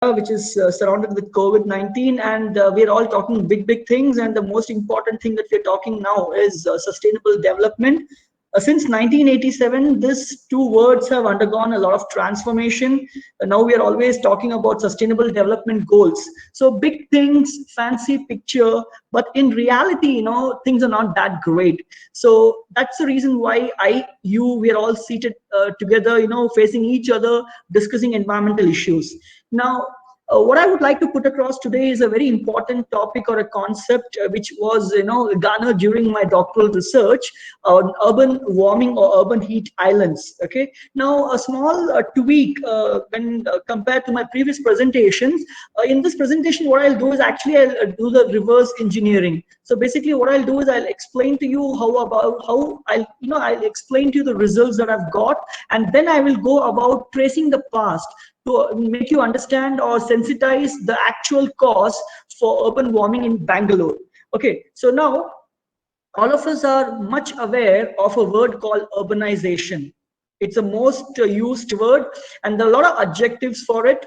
which is surrounded with COVID-19, and we're all talking big things. And the most important thing that we're talking now is sustainable development. Since 1987, these two words have undergone a lot of transformation. Now we are always talking about sustainable development goals. So big things, fancy picture, but in reality, things are not that great. So that's the reason why we are all seated together, facing each other, discussing environmental issues. Now, what I would like to put across today is a very important topic or a concept which was, garnered during my doctoral research on urban warming or urban heat islands. Okay. Now, a small tweak when compared to my previous presentations. In this presentation, what I'll do is actually I'll do the reverse engineering. So basically, what I'll do is I'll explain to you I'll explain to you the results that I've got, and then I will go about tracing the past to make you understand or sensitize the actual cause for urban warming in Bangalore. Okay, so now all of us are much aware of a word called urbanization. It's the most used word, and there are a lot of adjectives for it,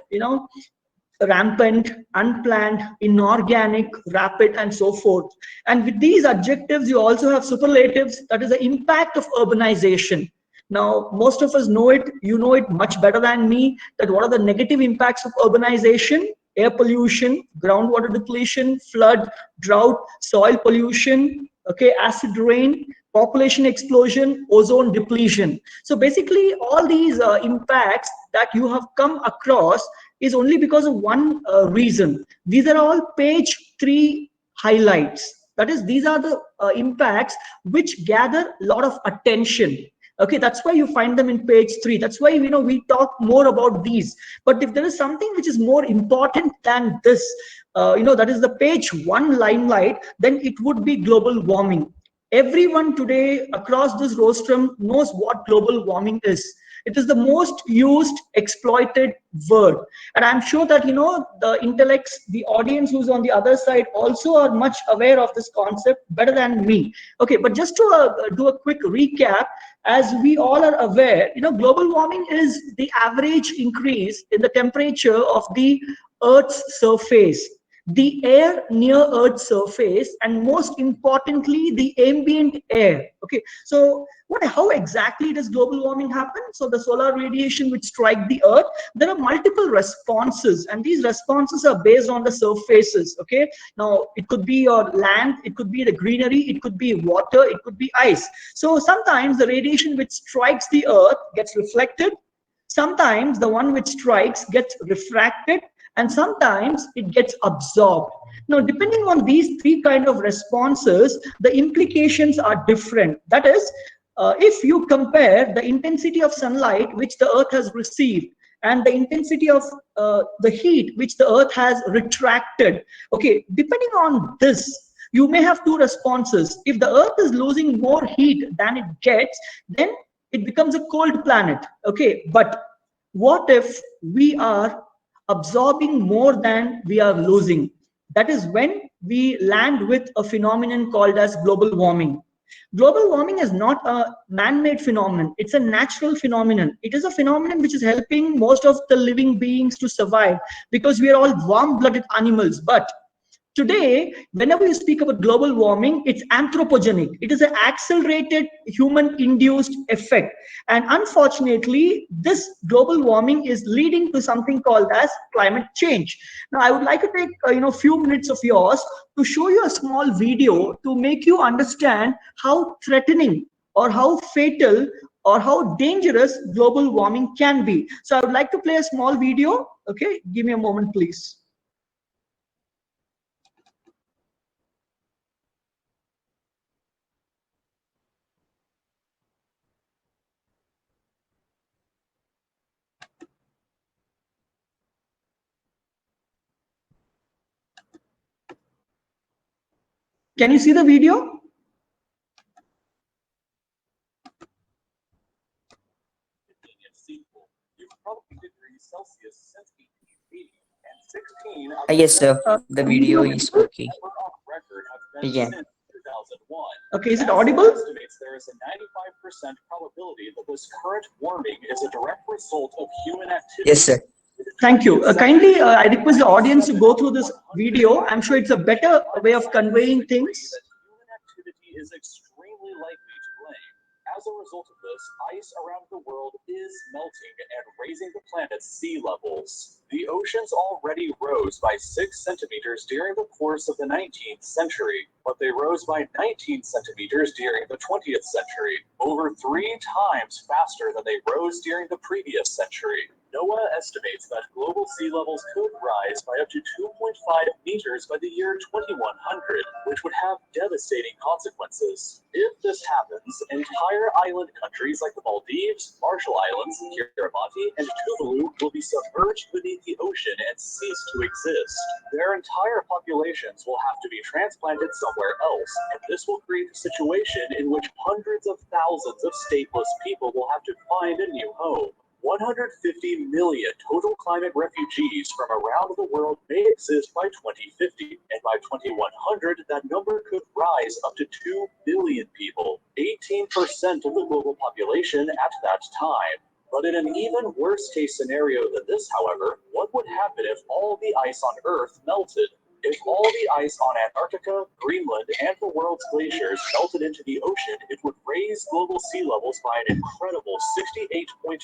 rampant, unplanned, inorganic, rapid, and so forth. And with these adjectives, you also have superlatives, that is the impact of urbanization. Now, most of us know it, you know it much better than me, that what are the negative impacts of urbanization? Air pollution, groundwater depletion, flood, drought, soil pollution, okay, acid rain, population explosion, ozone depletion. So basically, all these impacts that you have come across is only because of one reason. These are all page 3 highlights. That is, these are the impacts which gather a lot of attention. Okay, that's why you find them in page 3. That's why we talk more about these. But if there is something which is more important than this, that is the page 1 limelight, then it would be global warming. Everyone today across this rostrum knows what global warming is. It is the most used, exploited word. And I'm sure that, the intellects, the audience who's on the other side also are much aware of this concept better than me. Okay, but just to do a quick recap, as we all are aware, global warming is the average increase in the temperature of the Earth's surface, the air near Earth's surface, and most importantly, the ambient air. Okay, so how exactly does global warming happen? So the solar radiation which strike the Earth, there are multiple responses, and these responses are based on the surfaces. Okay, now it could be your land, it could be the greenery, it could be water, it could be ice. So sometimes the radiation which strikes the Earth gets reflected, sometimes the one which strikes gets refracted, and sometimes it gets absorbed. Now, depending on these 3 kind of responses, the implications are different. That is, if you compare the intensity of sunlight which the Earth has received and the intensity of the heat which the Earth has retracted, okay, depending on this, you may have 2 responses. If the Earth is losing more heat than it gets, then it becomes a cold planet. Okay, but what if we are absorbing more than we are losing? That is when we land with a phenomenon called as global warming. Global warming is not a man-made phenomenon. It's a natural phenomenon. It is a phenomenon which is helping most of the living beings to survive because we are all warm-blooded animals. But today, whenever you speak about global warming, it's anthropogenic. It is an accelerated human-induced effect. And unfortunately, this global warming is leading to something called as climate change. Now, I would like to take few minutes of yours to show you a small video to make you understand how threatening or how fatal or how dangerous global warming can be. So I would like to play a small video. Okay, give me a moment, please. Can you see the video? Yes, sir. The video is okay. Yeah. Okay, is it audible? There is a 95% probability that this current warming is a direct result of human activity. Yes, sir. Thank you. Kindly, I request the audience to go through this video. I'm sure it's a better way of conveying things. Human activity is extremely likely to blame. As a result of this, ice around the world is melting and raising the planet's sea levels. The oceans already rose by 6 centimeters during the course of the 19th century, but they rose by 19 centimeters during the 20th century, over 3 times faster than they rose during the previous century. NOAA estimates that global sea levels could rise by up to 2.5 meters by the year 2100, which would have devastating consequences. If this happens, entire island countries like the Maldives, Marshall Islands, Kiribati, and Tuvalu will be submerged beneath the ocean and cease to exist. Their entire populations will have to be transplanted somewhere else, and this will create a situation in which hundreds of thousands of stateless people will have to find a new home. 150 million total climate refugees from around the world may exist by 2050, and by 2100 that number could rise up to 2 billion people, 18% of the global population at that time. But in an even worse case scenario than this, however, what would happen if all the ice on Earth melted? If all the ice on Antarctica, Greenland, and the world's glaciers melted into the ocean, it would raise global sea levels by an incredible 68.3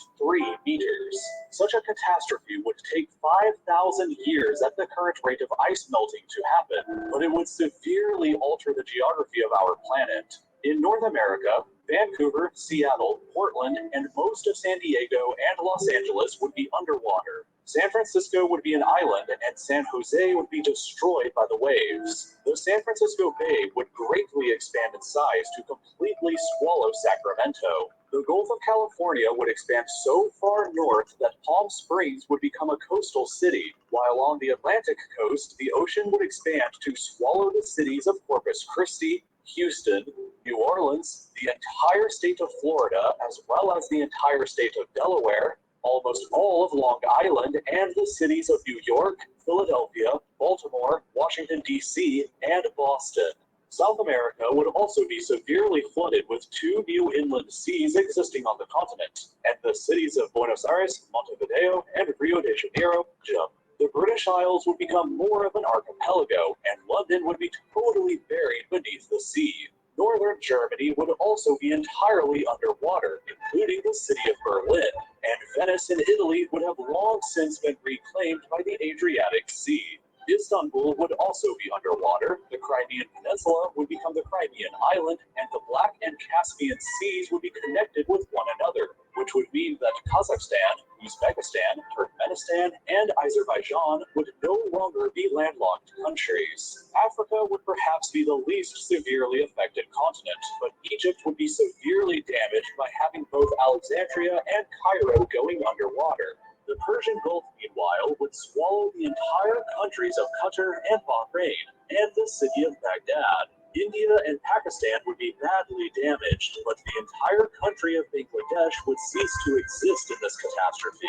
meters. Such a catastrophe would take 5,000 years at the current rate of ice melting to happen, but it would severely alter the geography of our planet. In North America, Vancouver, Seattle, Portland, and most of San Diego and Los Angeles would be underwater. San Francisco would be an island, and San Jose would be destroyed by the waves. The San Francisco Bay would greatly expand in size to completely swallow Sacramento. The Gulf of California would expand so far north that Palm Springs would become a coastal city, while along the Atlantic coast, the ocean would expand to swallow the cities of Corpus Christi, Houston, New Orleans, the entire state of Florida, as well as the entire state of Delaware, almost all of Long Island, and the cities of New York, Philadelphia, Baltimore, Washington, D.C., and Boston. South America would also be severely flooded with 2 new inland seas existing on the continent, and the cities of Buenos Aires, Montevideo, and Rio de Janeiro jump. The British Isles would become more of an archipelago, and London would be totally buried beneath the sea. Northern Germany would also be entirely underwater, including the city of Berlin, and Venice in Italy would have long since been reclaimed by the Adriatic Sea. Istanbul would also be underwater, the Crimean Peninsula would become the Crimean Island, and the Black and Caspian Seas would be connected with one another, which would mean that Kazakhstan, Uzbekistan, Turkmenistan, and Azerbaijan would no longer be landlocked countries. Africa would perhaps be the least severely affected continent, but Egypt would be severely damaged by having both Alexandria and Cairo going underwater. The Persian Gulf, meanwhile, would swallow the entire countries of Qatar and Bahrain, and the city of Baghdad. India and Pakistan would be badly damaged, but the entire country of Bangladesh would cease to exist in this catastrophe.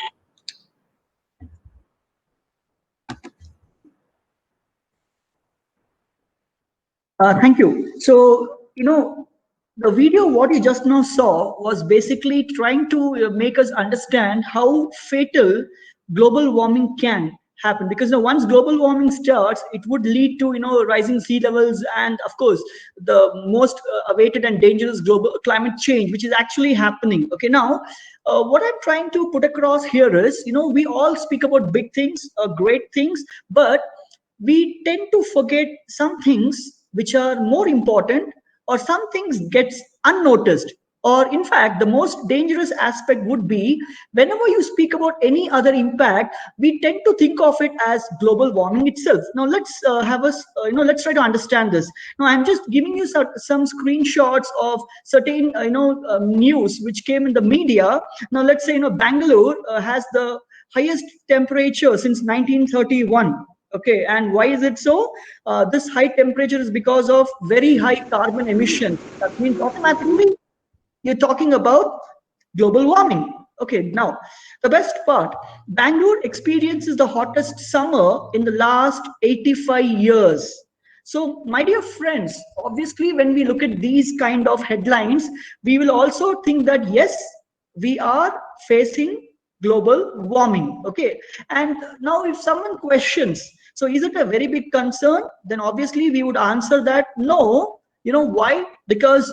Thank you. So, the video what you just now saw was basically trying to make us understand how fatal global warming can happen, because once global warming starts, it would lead to rising sea levels, and of course the most awaited and dangerous global climate change, which is actually happening. Okay, now what I'm trying to put across here is, we all speak about big things, great things, but we tend to forget some things which are more important, or some things gets unnoticed. Or in fact, the most dangerous aspect would be, whenever you speak about any other impact, we tend to think of it as global warming itself. Now let's let's try to understand this. Now I'm just giving you some screenshots of certain news which came in the media. Now let's say Bangalore has the highest temperature since 1931. Okay, and why is it so? This high temperature is because of very high carbon emissions. That means automatically you're talking about global warming. Okay, now the best part, Bangalore experiences the hottest summer in the last 85 years. So, my dear friends, obviously, when we look at these kind of headlines, we will also think that yes, we are facing global warming. Okay, and now if someone questions, so is it a very big concern, then obviously we would answer that no. You know why? Because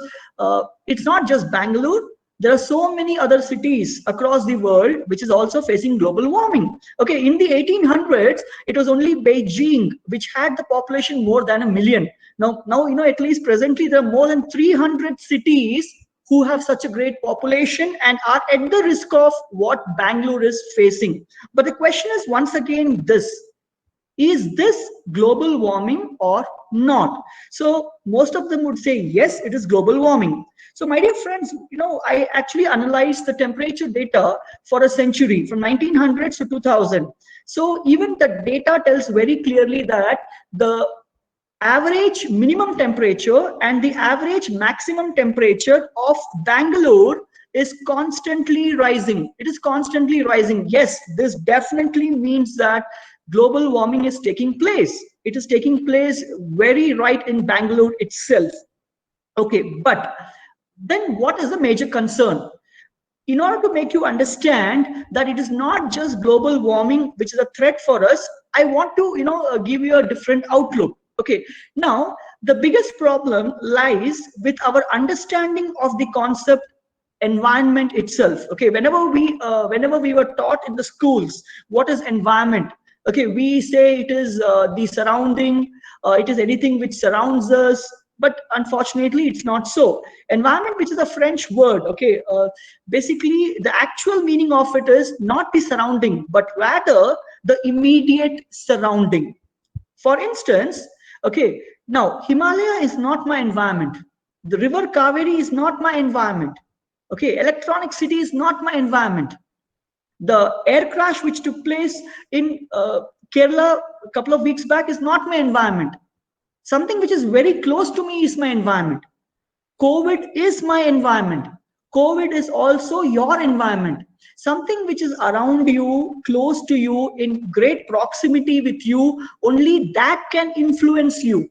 it's not just Bangalore. There are so many other cities across the world which is also facing global warming. Okay, in the 1800s, it was only Beijing which had the population more than 1 million. Now at least presently there are more than 300 cities who have such a great population and are at the risk of what Bangalore is facing. But the question is once again this: is this global warming or not? So most of them would say yes, it is global warming. So my dear friends, I actually analyzed the temperature data for a century from 1900s to 2000. So even the data tells very clearly that the average minimum temperature and the average maximum temperature of Bangalore is constantly rising. It is constantly rising. Yes, this definitely means that global warming is taking place. It is taking place very right in Bangalore itself. Okay, but then what is the major concern? In order to make you understand that it is not just global warming which is a threat for us, I want to give you a different outlook. Okay, now the biggest problem lies with our understanding of the concept environment itself. Okay, whenever we were taught in the schools what is environment, okay, we say it is the surrounding, it is anything which surrounds us, but unfortunately it's not so. Environment, which is a French word, okay, basically the actual meaning of it is not the surrounding but rather the immediate surrounding. For instance, okay, now Himalaya is not my environment, the river Kaveri is not my environment, okay, Electronic City is not my environment, the air crash which took place in Kerala a couple of weeks back is not my environment. Something which is very close to me is my environment. COVID is my environment. COVID is also your environment. Something which is around you, close to you, in great proximity with you, only that can influence you.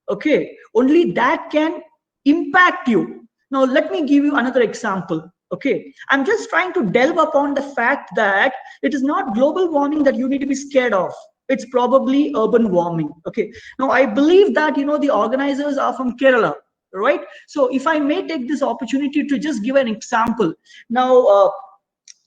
Okay, only that can impact you. Now, let me give you another example. Okay, I'm just trying to delve upon the fact that it is not global warming that you need to be scared of. It's probably urban warming. Okay, now I believe that the organizers are from Kerala, right? So if I may take this opportunity to just give an example. Now,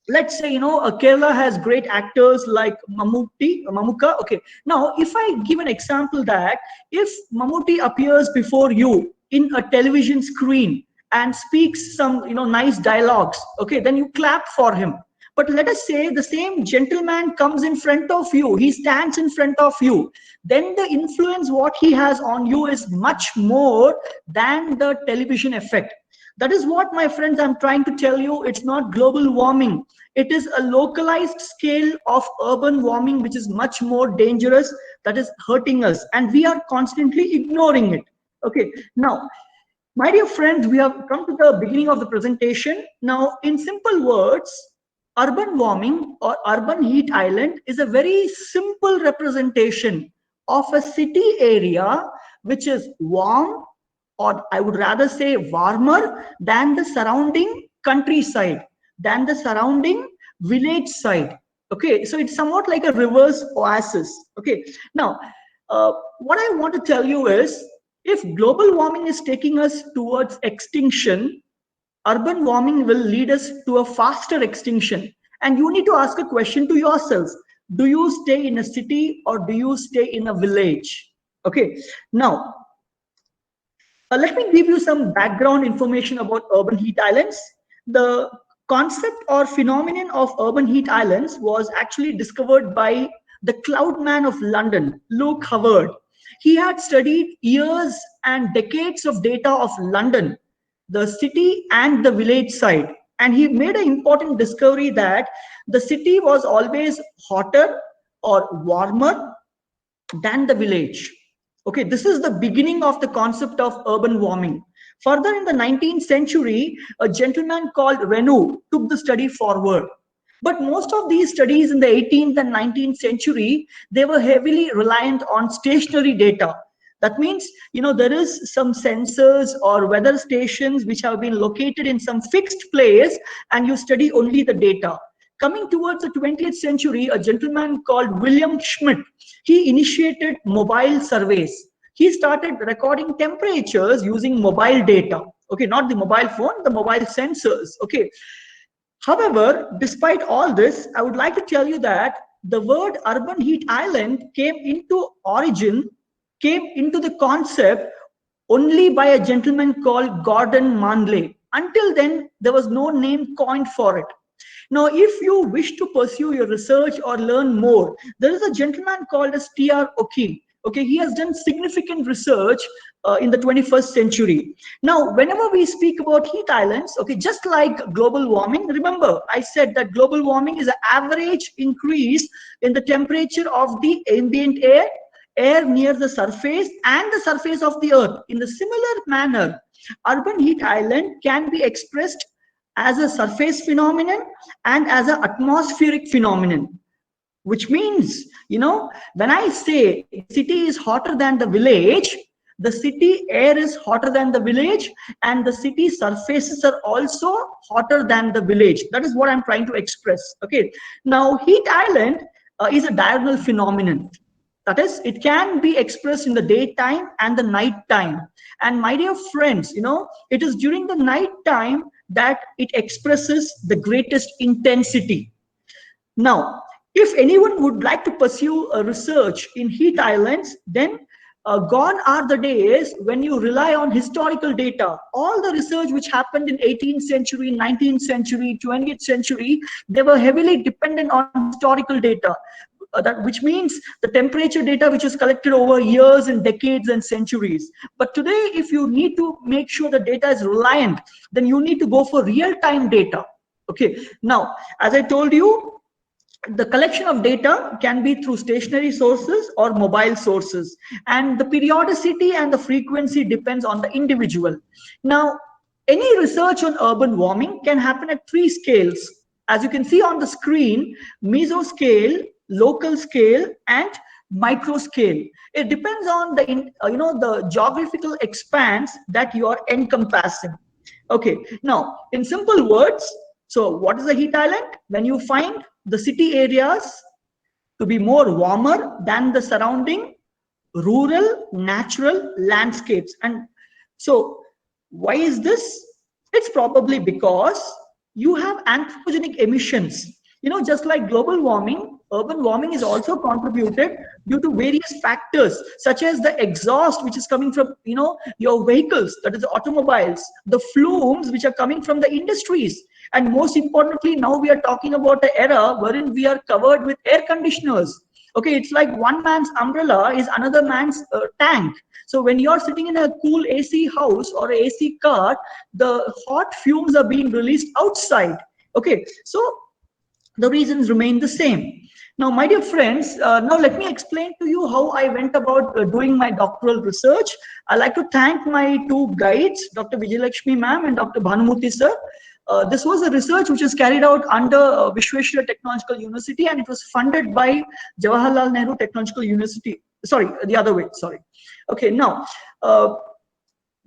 let's say Kerala has great actors like Mamuka. Okay, now if I give an example that if Mammootty appears before you in a television screen and speaks some nice dialogues, okay, then you clap for him. But let us say the same gentleman comes in front of you, he stands in front of you, then the influence what he has on you is much more than the television effect. That is what, my friends, I'm trying to tell you. It's not global warming. It is a localized scale of urban warming, which is much more dangerous, that is hurting us. And we are constantly ignoring it. Okay, now, my dear friends, we have come to the beginning of the presentation. Now, in simple words, urban warming or urban heat island is a very simple representation of a city area which is warm, or I would rather say warmer than the surrounding countryside, than the surrounding village side. Okay, so it's somewhat like a reverse oasis. Okay, now what I want to tell you is, if global warming is taking us towards extinction, urban warming will lead us to a faster extinction. And you need to ask a question to yourself: do you stay in a city or do you stay in a village? Okay, now let me give you some background information about urban heat islands. The concept or phenomenon of urban heat islands was actually discovered by the cloud man of London, Luke Howard. He had studied years and decades of data of London, the city and the village side. And he made an important discovery that the city was always hotter or warmer than the village. Okay, this is the beginning of the concept of urban warming. Further, in the 19th century, a gentleman called Renou took the study forward. But most of these studies in the 18th and 19th century, they were heavily reliant on stationary data. That means, there is some sensors or weather stations which have been located in some fixed place, and you study only the data. Coming towards the 20th century, a gentleman called William Schmidt, he initiated mobile surveys. He started recording temperatures using mobile data. Okay, not the mobile phone, the mobile sensors. Okay. However, despite all this, I would like to tell you that the word urban heat island came into origin, came into the concept only by a gentleman called Gordon Manley. Until then, there was no name coined for it. Now, if you wish to pursue your research or learn more, there is a gentleman called as T.R. O'Keefe. Okay, he has done significant research in the 21st century. Now, whenever we speak about heat islands, okay, just like global warming, remember I said that global warming is an average increase in the temperature of the ambient air near the surface and the surface of the earth. In the similar manner, urban heat island can be expressed as a surface phenomenon and as an atmospheric phenomenon, which means, when I say city is hotter than the village, the city air is hotter than the village, and the city surfaces are also hotter than the village. That is what I'm trying to express. Okay. Now, heat island is a diurnal phenomenon. That is, it can be expressed in the daytime and the night time. And my dear friends, it is during the night time that it expresses the greatest intensity. Now, if anyone would like to pursue a research in heat islands, then gone are the days when you rely on historical data. All the research which happened in 18th century, 19th century, 20th century, they were heavily dependent on historical data. Which means the temperature data which is collected over years and decades and centuries. But today, if you need to make sure the data is reliant, then you need to go for real-time data. Okay. Now, as I told you, the collection of data can be through stationary sources or mobile sources, and the periodicity and the frequency depends on the individual. Now, any research on urban warming can happen at 3 scales. As you can see on the screen, mesoscale, local scale, and micro scale. It depends on the the geographical expanse that you are encompassing. Okay. Now, in simple words, so what is a heat island? When you find the city areas to be more warmer than the surrounding rural natural landscapes. And so why is this? It's probably because you have anthropogenic emissions. Just like global warming, urban warming is also contributed due to various factors, such as the exhaust which is coming from your vehicles, that is automobiles, the flumes which are coming from the industries, and most importantly, now we are talking about an era wherein we are covered with air conditioners. Okay, it's like one man's umbrella is another man's tank. So when you're sitting in a cool AC house or AC car, the hot fumes are being released outside. Okay, so the reasons remain the same. Now, my dear friends, now let me explain to you how I went about doing my doctoral research. I'd like to thank my 2 guides, Dr. Vijayalakshmi ma'am and Dr. Bhanumurthy sir. This was a research which was carried out under Vishweshwara Technological University, and it was funded by Jawaharlal Nehru Technological University. Sorry, the other way, sorry. Okay, now,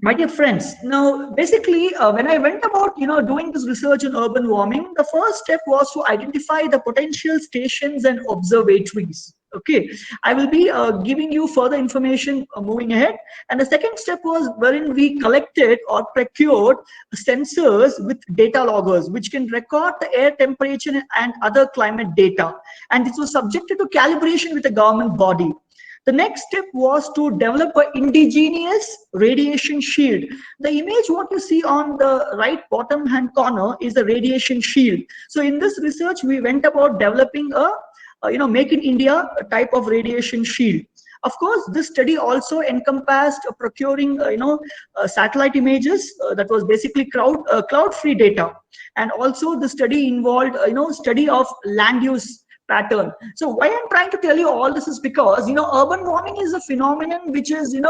my dear friends, now basically when I went about doing this research on urban warming, the first step was to identify the potential stations and observatories. Okay, I will be giving you further information moving ahead. And the second step was wherein we collected or procured sensors with data loggers, which can record the air temperature and other climate data. And this was subjected to calibration with a government body. The next step was to develop an indigenous radiation shield. The image what you see on the right bottom hand corner is the radiation shield. So in this research, we went about developing a Make in India type of radiation shield. Of course, this study also encompassed procuring satellite images that was basically cloud-free data, and also the study involved study of land use pattern. So why I'm trying to tell you all this is because urban warming is a phenomenon which is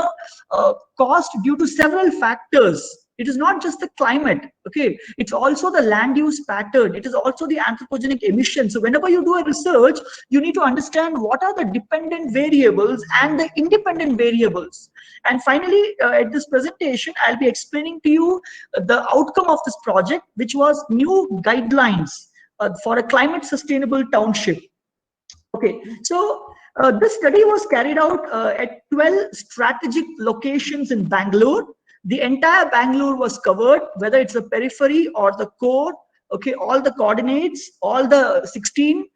caused due to several factors. It is not just the climate, okay? It's also the land use pattern. It is also the anthropogenic emissions. So whenever you do a research, you need to understand what are the dependent variables and the independent variables. And finally, at this presentation, I'll be explaining to you the outcome of this project, which was new guidelines for a climate sustainable township. Okay, so this study was carried out at 12 strategic locations in Bangalore. The entire Bangalore was covered, whether it's a periphery or the core. Okay, all the coordinates, all the 16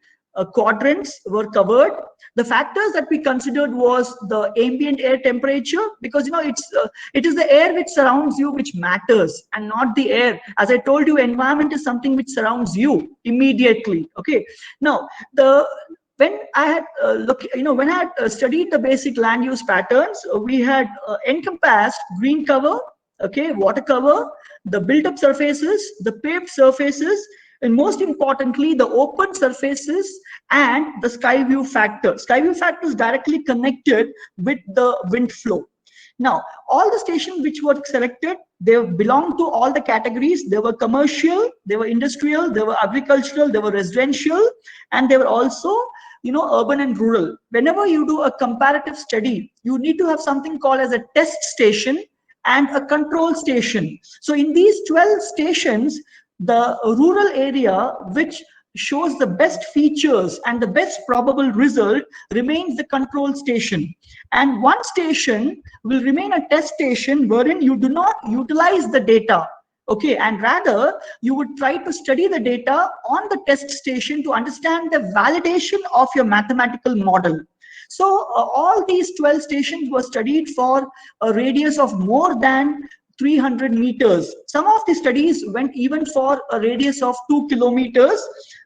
quadrants were covered. The factors that we considered was the ambient air temperature, because it is the air which surrounds you which matters, and not the air. As I told you, environment is something which surrounds you immediately. Okay, now when I had when I had studied the basic land use patterns, we had encompassed green cover, okay, water cover, the built-up surfaces, the paved surfaces, and most importantly, the open surfaces and the sky view factor. Sky view factor is directly connected with the wind flow. Now, all the stations which were selected, they belong to all the categories. They were commercial, they were industrial, they were agricultural, they were residential, and they were also urban and rural. Whenever you do a comparative study, you need to have something called as a test station and a control station. So in these 12 stations, the rural area which shows the best features and the best probable result remains the control station, and one station will remain a test station wherein you do not utilize the data. Okay, and rather you would try to study the data on the test station to understand the validation of your mathematical model. So all these 12 stations were studied for a radius of more than 300 meters. Some of the studies went even for a radius of 2 kilometers.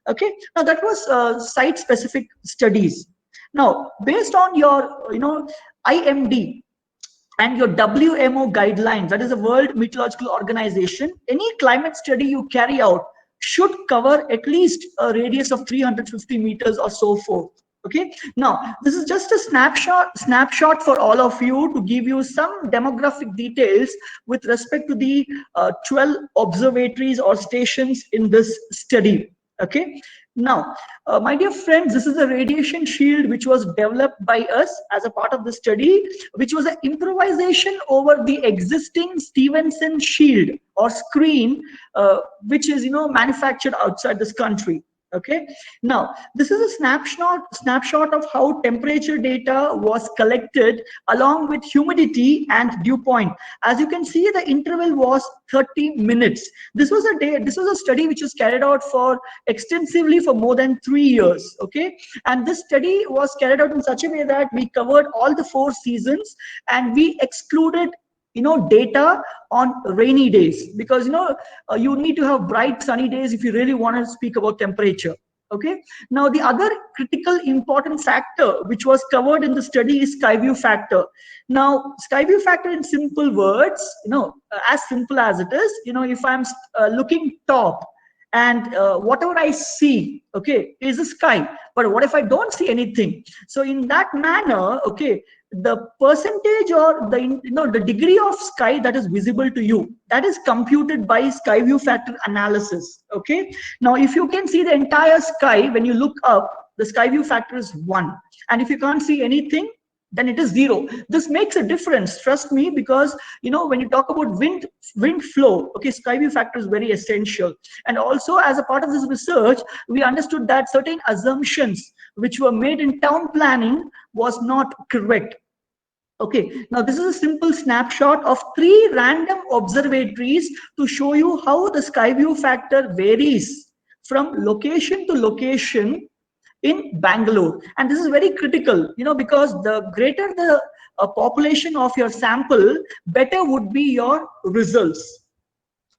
Okay, now that was site specific studies. Now, based on your IMD and your WMO guidelines, that is the World Meteorological Organization, any climate study you carry out should cover at least a radius of 350 meters or so forth. Okay, now this is just a snapshot for all of you to give you some demographic details with respect to the 12 observatories or stations in this study. Okay, now my dear friends, this is a radiation shield which was developed by us as a part of the study, which was an improvisation over the existing Stevenson shield or screen, which is manufactured outside this country. Okay, now this is a snapshot of how temperature data was collected along with humidity and dew point. As you can see, the interval was 30 minutes. This was a study which was carried out for extensively for more than 3 years. Okay, and this study was carried out in such a way that we covered all the 4 seasons, and we excluded data on rainy days, because you need to have bright sunny days if you really want to speak about temperature. Okay, now the other critical important factor which was covered in the study is sky view factor. Now sky view factor, in simple words, as simple as it is, if I'm looking top and whatever I see, okay, is the sky, but what if I don't see anything? So in that manner, okay, the percentage or the degree of sky that is visible to you, that is computed by sky view factor analysis. Okay, now if you can see the entire sky, when you look up, the sky view factor is 1, and if you can't see anything, then it is 0. This makes a difference, trust me, because when you talk about wind flow, okay, sky view factor is very essential. And also, as a part of this research, we understood that certain assumptions which were made in town planning was not correct. Okay, now this is a simple snapshot of 3 random observatories to show you how the sky view factor varies from location to location in Bangalore. And this is very critical, because the greater the population of your sample, better would be your results.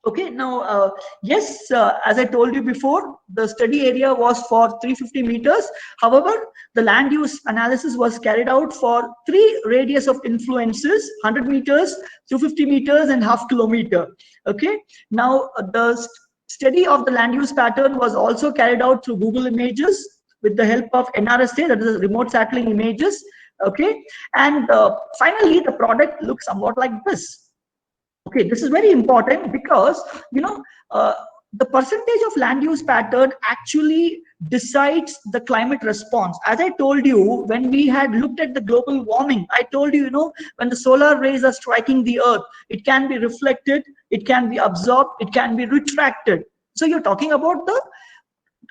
Okay, now yes, as I told you before, the study area was for 350 meters. However, the land use analysis was carried out for 3 radius of influences: 100 meters, 250 meters, and half kilometer. Okay, now the study of the land use pattern was also carried out through Google Images with the help of NRSA, that is remote satellite images. Okay, and finally the product looks somewhat like this. Okay, this is very important because the percentage of land use pattern actually decides the climate response. As I told you, when we had looked at the global warming, I told you, when the solar rays are striking the earth, it can be reflected, it can be absorbed, it can be retracted. So you're talking about the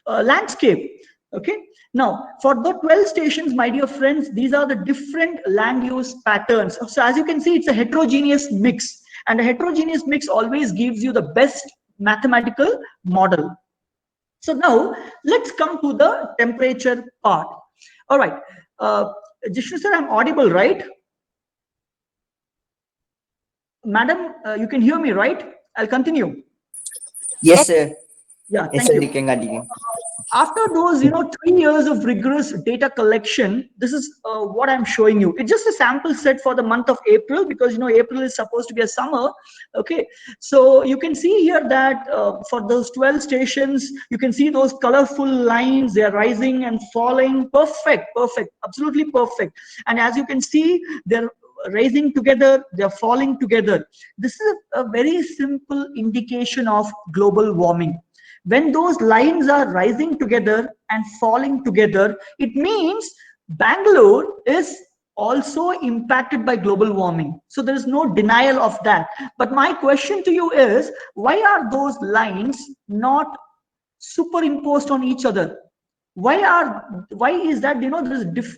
landscape. Okay, now for the 12 stations, my dear friends, these are the different land use patterns. So as you can see, it's a heterogeneous mix, and a heterogeneous mix always gives you the best mathematical model. So now let's come to the temperature part. All right, Jishnu sir, I'm audible, right? Madam, you can hear me, right? I'll continue. Yes, sir. Yeah, Yes, thank sir. you. You can continue. After those 3 years of rigorous data collection, this is what I'm showing you. It's just a sample set for the month of April, because April is supposed to be a summer. Okay, so you can see here that for those 12 stations, you can see those colorful lines. They are rising and falling. Perfect, absolutely perfect. And as you can see, they're rising together, they're falling together. This is a very simple indication of global warming. When those lines are rising together and falling together, it means Bangalore is also impacted by global warming. So there is no denial of that. But my question to you is, why are those lines not superimposed on each other? Why is that?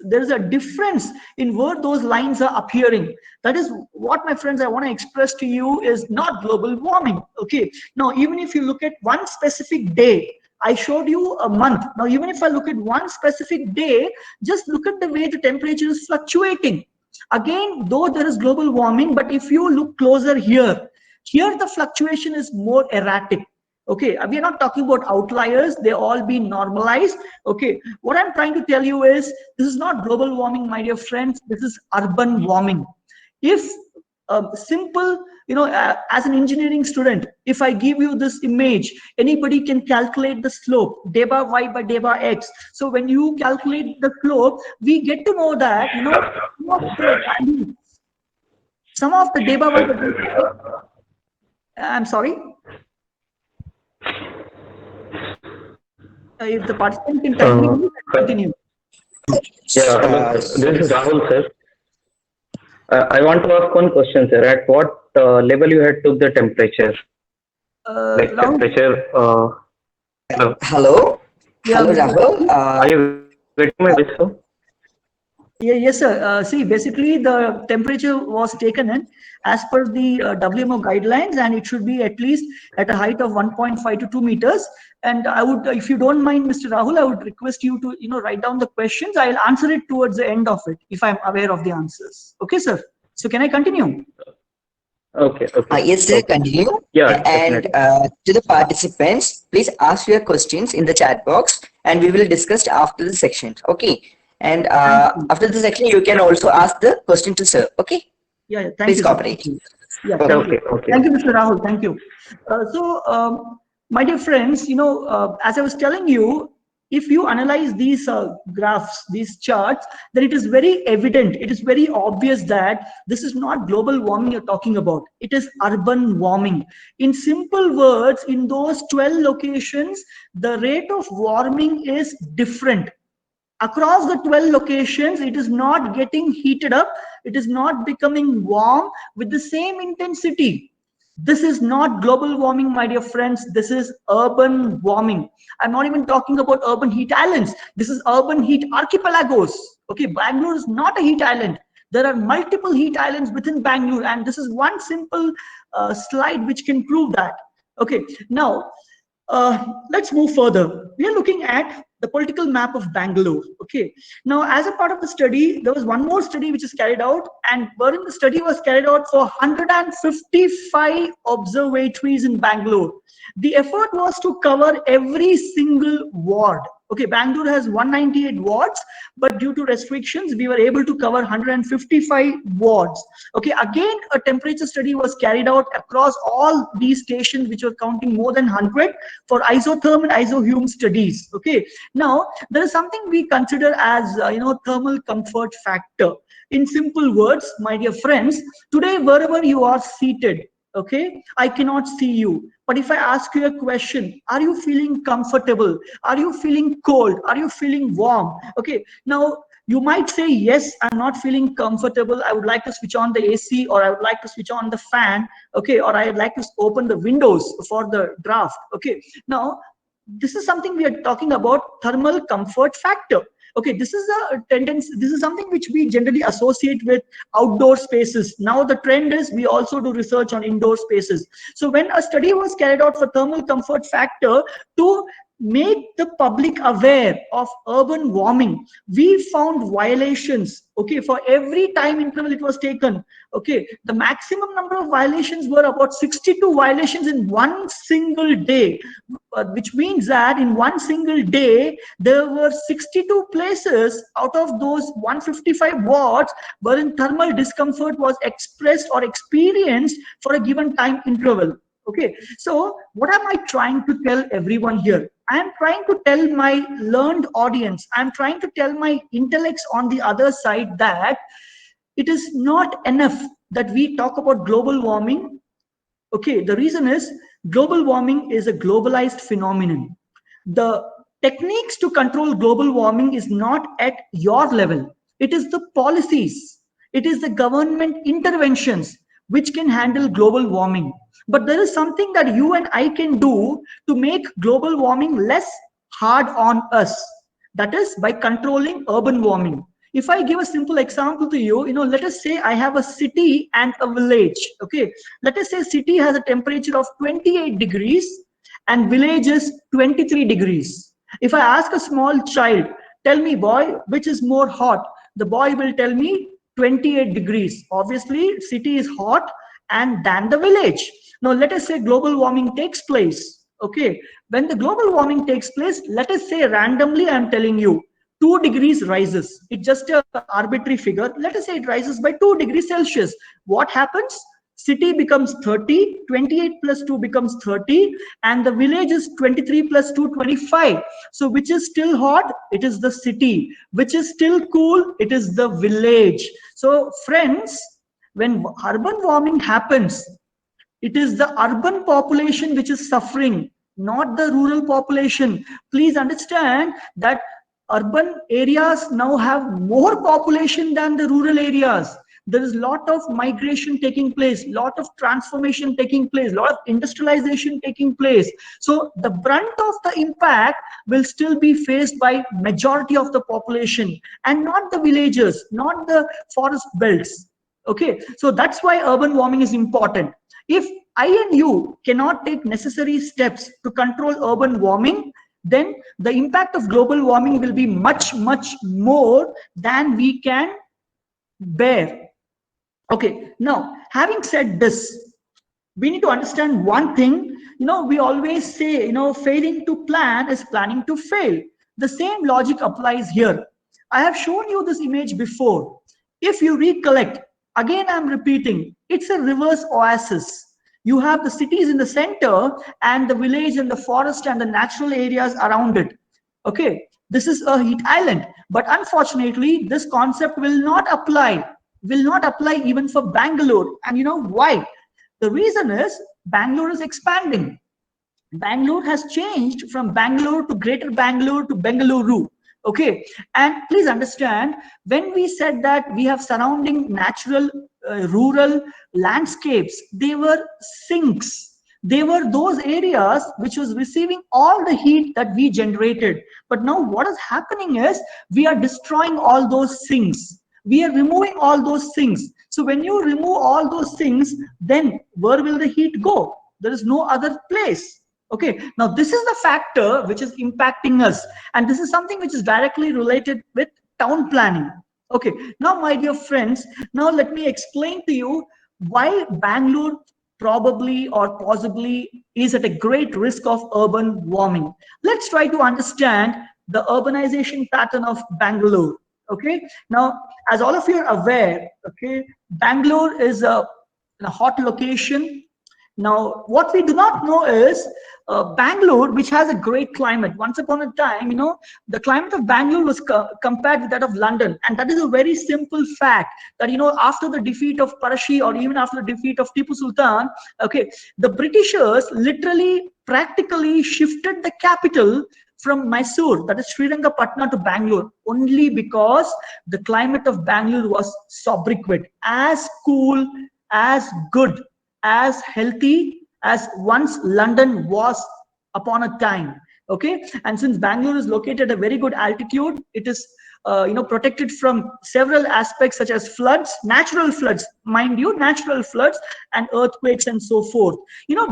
There's a difference in where those lines are appearing. That is what, my friends, I want to express to you is not global warming. Okay, now even if you look at one specific day, I showed you a month. Now even if I look at one specific day, just look at the way the temperature is fluctuating. Again, though there is global warming, but if you look closer here the fluctuation is more erratic. Okay, we are not talking about outliers, they all be normalized. Okay, what I'm trying to tell you is, this is not global warming, my dear friends, this is urban warming. If simple, as an engineering student, if I give you this image, anybody can calculate the slope, day by y by day by x. So when you calculate the slope, we get to know that some of the day by y by day by x, I'm sorry. If the participant can continue, continue. Yeah, hello. This is Rahul, sir. I want to ask one question, sir. At what level you had took the temperature? Like Rahul? temperature. Hello. Hello. Yeah, Hello, Mr. Rahul. Are you getting my voice, sir? Yes, sir. See, basically, the temperature was taken in as per the WMO guidelines, and it should be at least at a height of 1.5 to 2 meters. And I would, if you don't mind, Mr. Rahul, I would request you to, write down the questions. I'll answer it towards the end of it if I'm aware of the answers. Okay, sir. So can I continue? Okay. Yes, sir. Continue. Yeah, And definitely. to the participants, please ask your questions in the chat box, and we will discuss after the section. Okay. And after the section, you can also ask the question to sir. Okay. Yeah, thank Please you. cooperate. Yeah, thank you. Okay. Thank you, Mr. Rahul. Thank you. My dear friends, as I was telling you, if you analyze these graphs, these charts, then it is very evident, it is very obvious that this is not global warming you're talking about. It is urban warming. In simple words, in those 12 locations, the rate of warming is different. Across the 12 locations, it is not getting heated up, it is not becoming warm with the same intensity. This is not global warming, my dear friends, this is urban warming. I'm not even talking about urban heat islands, this is urban heat archipelagos. Okay, Bangalore is not a heat island, there are multiple heat islands within Bangalore, and this is one simple slide which can prove that. Okay, now let's move further. We are looking at the political map of Bangalore. Okay. Now, as a part of the study, there was one more study which is carried out, and wherein the study was carried out for 155 observatories in Bangalore. The effort was to cover every single ward. Okay, Bangalore has 198 wards, but due to restrictions, we were able to cover 155 wards. Okay, again, a temperature study was carried out across all these stations, which were counting more than 100 for isotherm and isohume studies. Okay, now there is something we consider as thermal comfort factor. In simple words, my dear friends, today wherever you are seated, okay, I cannot see you, but if I ask you a question, are you feeling comfortable, are you feeling cold, are you feeling warm? Okay, now you might say, yes, I'm not feeling comfortable, I would like to switch on the AC, or I would like to switch on the fan, okay, or I would like to open the windows for the draft. Okay, now this is something we are talking about, thermal comfort factor. Okay, this is a tendency, this is something which we generally associate with outdoor spaces. Now the trend is we also do research on indoor spaces. So when a study was carried out for thermal comfort factor to make the public aware of urban warming, we found violations. Okay, for every time interval it was taken, okay, the maximum number of violations were about 62 violations in one single day, which means that in one single day there were 62 places out of those 155 wards wherein thermal discomfort was expressed or experienced for a given time interval. Okay, so what am I trying to tell everyone here? I am trying to tell my learned audience, I am trying to tell my intellects on the other side that it is not enough that we talk about global warming. Okay, the reason is global warming is a globalized phenomenon. The techniques to control global warming is not at your level. It is the policies, it is the government interventions which can handle global warming. But there is something that you and I can do to make global warming less hard on us. That is by controlling urban warming. If I give a simple example to you, let us say I have a city and a village. Okay, let us say city has a temperature of 28 degrees and village is 23 degrees. If I ask a small child, tell me boy, which is more hot? The boy will tell me 28 degrees. Obviously, city is hot and than the village. Now, let us say global warming takes place. Okay, when the global warming takes place, let us say randomly, I am telling you, 2 degrees rises. It's just an arbitrary figure. Let us say it rises by 2 degrees Celsius. What happens? City becomes 30, 28 plus 2 becomes 30, and the village is 23 plus 2, 25. So which is still hot? It is the city. Which is still cool? It is the village. So friends, when urban warming happens, it is the urban population which is suffering, not the rural population. Please understand that urban areas now have more population than the rural areas. There is a lot of migration taking place, lot of transformation taking place, lot of industrialization taking place. So the brunt of the impact will still be faced by majority of the population and not the villages, not the forest belts. Okay, so that's why urban warming is important. If I and you cannot take necessary steps to control urban warming, then the impact of global warming will be much, much more than we can bear. Okay, now having said this, we need to understand one thing. We always say, failing to plan is planning to fail. The same logic applies here. I have shown you this image before. If you recollect, again I'm repeating, it's a reverse oasis. You have the cities in the center and the village and the forest and the natural areas around it. Okay, this is a heat island. But unfortunately, this concept will not apply even for Bangalore. And you know why? The reason is Bangalore is expanding. Bangalore has changed from Bangalore to Greater Bangalore to Bengaluru. Okay, and please understand, when we said that we have surrounding natural rural landscapes, they were sinks. They were those areas which was receiving all the heat that we generated. But now what is happening is we are destroying all those sinks. We are removing all those things. So when you remove all those things, then where will the heat go? There is no other place. Okay, now this is the factor which is impacting us, and this is something which is directly related with town planning. Okay, now my dear friends, now let me explain to you why Bangalore probably or possibly is at a great risk of urban warming. Let's try to understand the urbanization pattern of Bangalore. Okay, now as all of you are aware, okay, Bangalore is a hot location. Now, what we do not know is Bangalore, which has a great climate. Once upon a time, the climate of Bangalore was compared with that of London. And that is a very simple fact that, after the defeat of Parashi or even after the defeat of Tipu Sultan, okay, the Britishers literally, practically shifted the capital from Mysore, that is Srirangapatna, to Bangalore, only because the climate of Bangalore was sobriquet, as cool, as good, as healthy as once London was upon a time. Okay, and since Bangalore is located at a very good altitude, it is protected from several aspects such as floods, natural floods, mind you, natural floods, and earthquakes and so forth.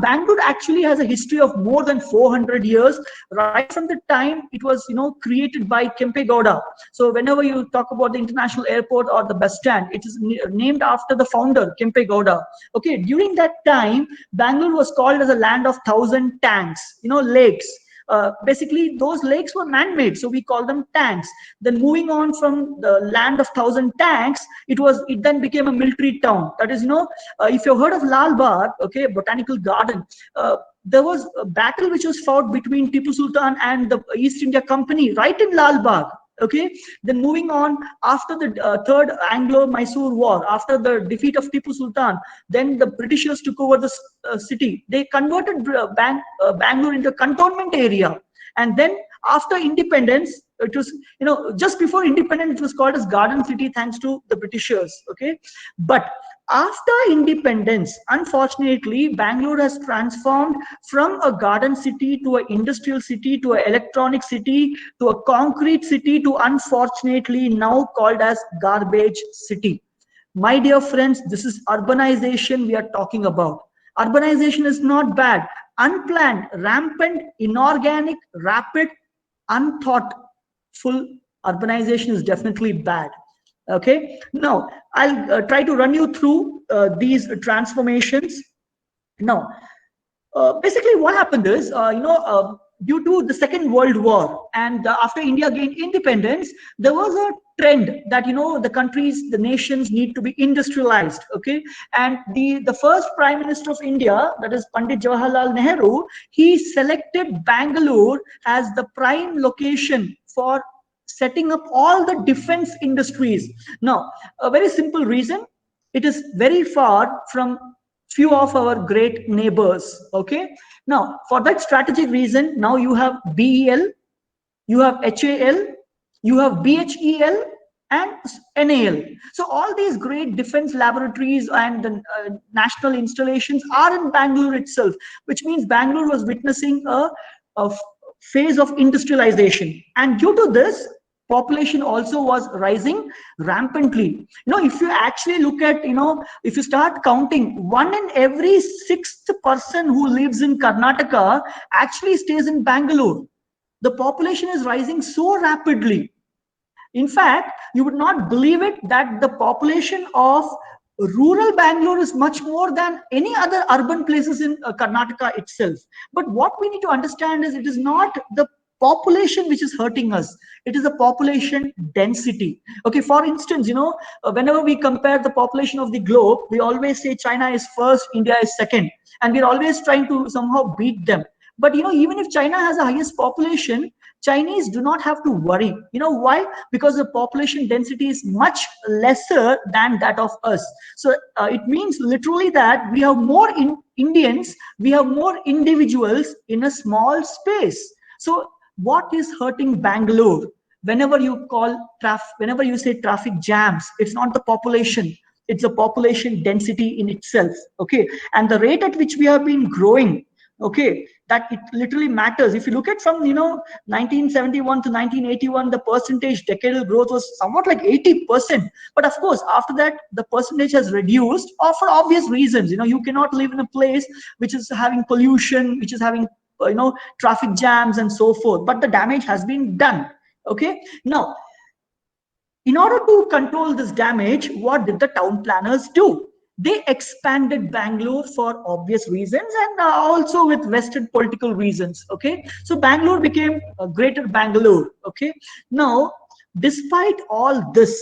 Bangalore actually has a history of more than 400 years, right from the time it was created by Kempe Gowda. So whenever you talk about the international airport or the bus stand, it is named after the founder, Kempe Gowda. Okay, during that time, Bangalore was called as a land of 1,000 tanks, lakes. Basically, those lakes were man-made, so we call them tanks. Then moving on from the land of 1,000 tanks, it then became a military town. That is, if you've heard of Lal Bagh, okay, botanical garden, there was a battle which was fought between Tipu Sultan and the East India Company right in Lal Bagh. Okay, then moving on, after the third Anglo-Mysore war, after the defeat of Tipu Sultan, then the Britishers took over the city. They converted Bangalore into a cantonment area, and then after independence, it was just before independence, it was called as Garden City thanks to the Britishers. Okay, but after independence, unfortunately, Bangalore has transformed from a garden city to an industrial city to an electronic city to a concrete city to, unfortunately, now called as garbage city. My dear friends, this is urbanization we are talking about. Urbanization is not bad. Unplanned, rampant, inorganic, rapid, unthoughtful urbanization is definitely bad. Okay, now I'll try to run you through these transformations. Now, basically what happened is, due to the Second World War and after India gained independence, there was a trend that the nations need to be industrialized. Okay, and the first Prime Minister of India, that is Pandit Jawaharlal Nehru, he selected Bangalore as the prime location for setting up all the defense industries. Now, a very simple reason: it is very far from few of our great neighbors. Okay, now for that strategic reason, now you have BEL, you have HAL, you have BHEL, and NAL. So all these great defense laboratories and national installations are in Bangalore itself, which means Bangalore was witnessing a phase of industrialization, and due to this, population also was rising rampantly. If you actually look at, if you start counting, 1 in every 6th person who lives in Karnataka actually stays in Bangalore. The population is rising so rapidly. In fact, you would not believe it that the population of rural Bangalore is much more than any other urban places in Karnataka itself. But what we need to understand is, it is not the population which is hurting us, it is the population density. Okay, for instance, whenever we compare the population of the globe, we always say China is first, India is second, and we're always trying to somehow beat them. But even if China has the highest population, Chinese do not have to worry. Why? Because the population density is much lesser than that of us. So it means literally that we have more Indians, we have more individuals in a small space. So what is hurting Bangalore? Whenever you say traffic jams, it's not the population, it's the population density in itself. Okay, and the rate at which we have been growing, okay, that it literally matters. If you look at from 1971 to 1981, the percentage decadal growth was somewhat like 80%. But of course, after that, the percentage has reduced, for obvious reasons. You cannot live in a place which is having pollution, which is having traffic jams and so forth, but the damage has been done. Okay, now in order to control this damage, what did the town planners do? They expanded Bangalore for obvious reasons, and also with vested political reasons. Okay, so Bangalore became a greater Bangalore. Okay, now despite all this,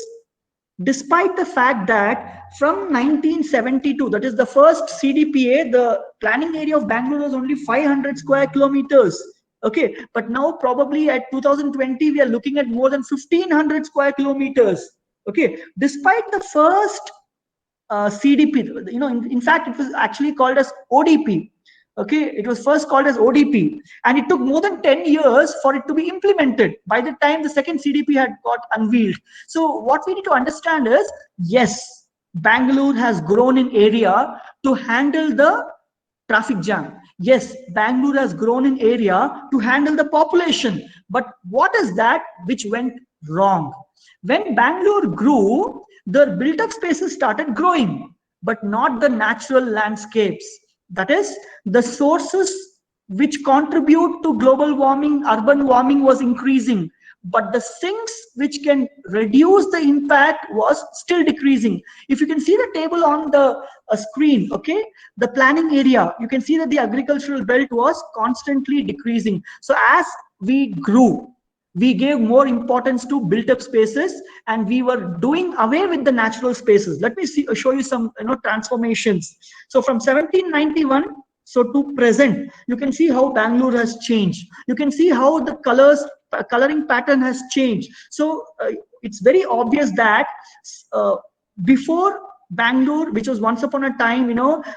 despite the fact that from 1972, that is the first CDPA, the planning area of Bangalore was only 500 square kilometers. Okay, but now probably at 2020, we are looking at more than 1500 square kilometers. Okay, despite the first CDP, in fact, it was actually called as ODP. Okay, it was first called as ODP, and it took more than 10 years for it to be implemented by the time the second CDP had got unveiled. So what we need to understand is, yes, Bangalore has grown in area to handle the traffic jam. Yes, Bangalore has grown in area to handle the population. But what is that which went wrong? When Bangalore grew, the built up spaces started growing, but not the natural landscapes. That is, the sources which contribute to global warming, urban warming was increasing, but the sinks which can reduce the impact was still decreasing. If you can see the table on the screen, okay, the planning area, you can see that the agricultural belt was constantly decreasing. So as we grew, we gave more importance to built up spaces, and we were doing away with the natural spaces. Let me show you some transformations. So from 1791 so to present, you can see how Bangalore has changed. You can see how the coloring pattern has changed. So it's very obvious that before Bangalore, which was once upon a time,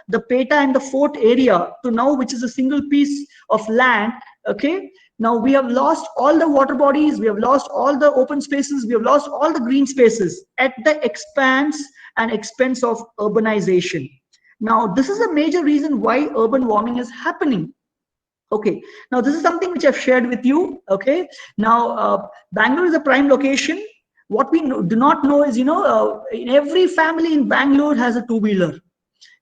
the Peta and the fort area, to now, which is a single piece of land, okay, now we have lost all the water bodies, we have lost all the open spaces, we have lost all the green spaces at the expanse and expense of urbanization. Now, this is a major reason why urban warming is happening. Okay, now this is something which I've shared with you. Okay, now Bangalore is a prime location. What we do not know is, in every family in Bangalore has a two-wheeler.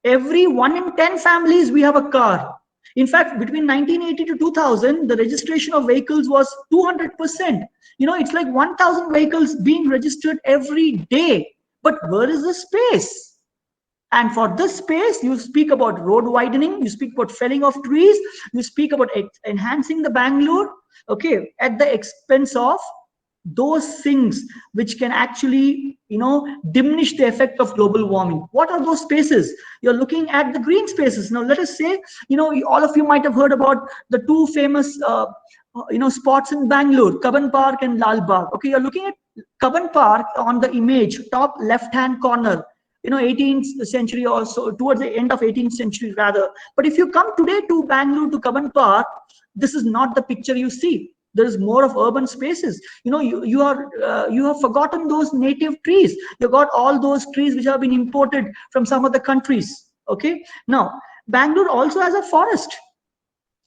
Every 1 in 10 families, we have a car. In fact, between 1980 to 2000, the registration of vehicles was 200%. It's like 1,000 vehicles being registered every day. But where is the space? And for this space, you speak about road widening, you speak about felling of trees, you speak about enhancing the Bangalore, okay, at the expense of those things which can actually diminish the effect of global warming. What are those spaces? You're looking at the green spaces. Now let us say, all of you might have heard about the two famous spots in Bangalore, Cubbon Park and Lal Bagh. Okay, you're looking at Cubbon Park on the image, top left hand corner, 18th century or so, towards the end of 18th century rather. But if you come today to Bangalore, to Cubbon Park, this is not the picture you see. There is more of urban spaces. You have forgotten those native trees. You got all those trees which have been imported from some of the countries. Okay, now Bangalore also has a forest.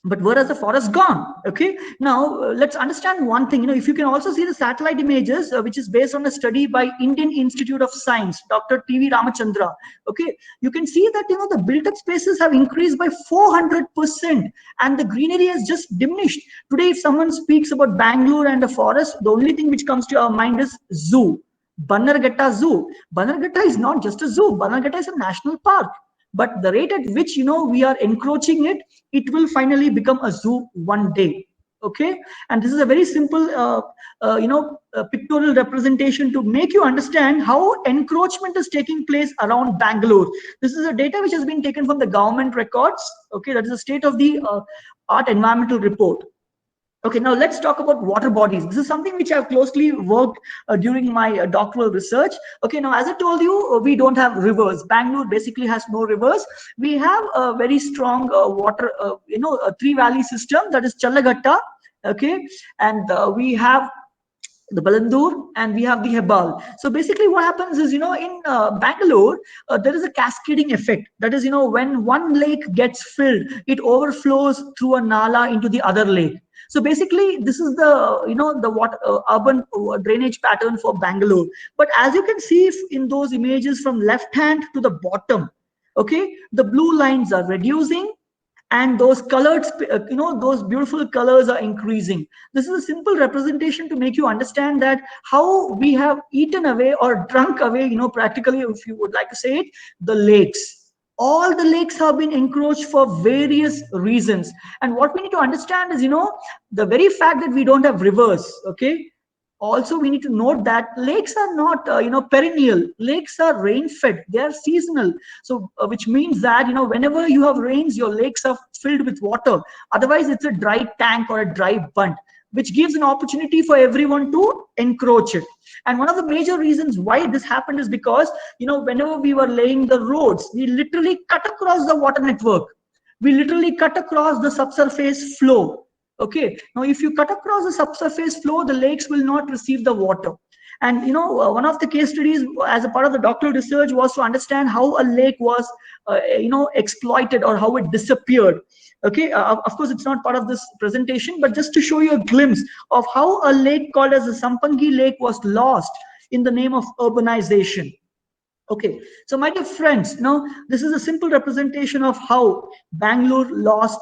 But where has the forest gone? Okay, now let's understand one thing. If you can also see the satellite images, which is based on a study by Indian Institute of Science, Dr. T.V. Ramachandra. Okay, you can see that the built-up spaces have increased by 400%, and the greenery has just diminished. Today, if someone speaks about Bangalore and a forest, the only thing which comes to our mind is zoo. Bannerghatta Zoo. Bannerghatta is not just a zoo. Bannerghatta is a national park. But the rate at which we are encroaching it will finally become a zoo one day. Okay, and this is a very simple pictorial representation to make you understand how encroachment is taking place around Bangalore. This is a data which has been taken from the government records. Okay, that is the state of the art environmental report. Okay, now let's talk about water bodies. This is something which I've closely worked during my doctoral research. Okay, now as I told you, we don't have rivers. Bangalore basically has no rivers. We have a very strong water, a three-valley system, that is Challaghatta. Okay, and we have the Balandur and we have the Hebal. So basically what happens is, in Bangalore, there is a cascading effect. That is, when one lake gets filled, it overflows through a nala into the other lake. So basically, this is the the water, urban drainage pattern for Bangalore. But as you can see in those images from left hand to the bottom, okay, the blue lines are reducing, and those colored, those beautiful colors are increasing. This is a simple representation to make you understand that how we have eaten away or drunk away, practically, if you would like to say it, the lakes. All the lakes have been encroached for various reasons. And what we need to understand is, the very fact that we don't have rivers, okay, also we need to note that lakes are not perennial. Lakes are rain fed, they are seasonal. So which means that whenever you have rains, your lakes are filled with water. Otherwise it's a dry tank or a dry bunt, which gives an opportunity for everyone to encroach it. And one of the major reasons why this happened is because whenever we were laying the roads, we literally cut across the water network. We literally cut across the subsurface flow. Okay, now if you cut across the subsurface flow, the lakes will not receive the water. And one of the case studies as a part of the doctoral research was to understand how a lake was exploited, or how it disappeared. Okay, of course it's not part of this presentation, but just to show you a glimpse of how a lake called as the Sampangi Lake was lost in the name of urbanization. Okay, so my dear friends, this is a simple representation of how Bangalore lost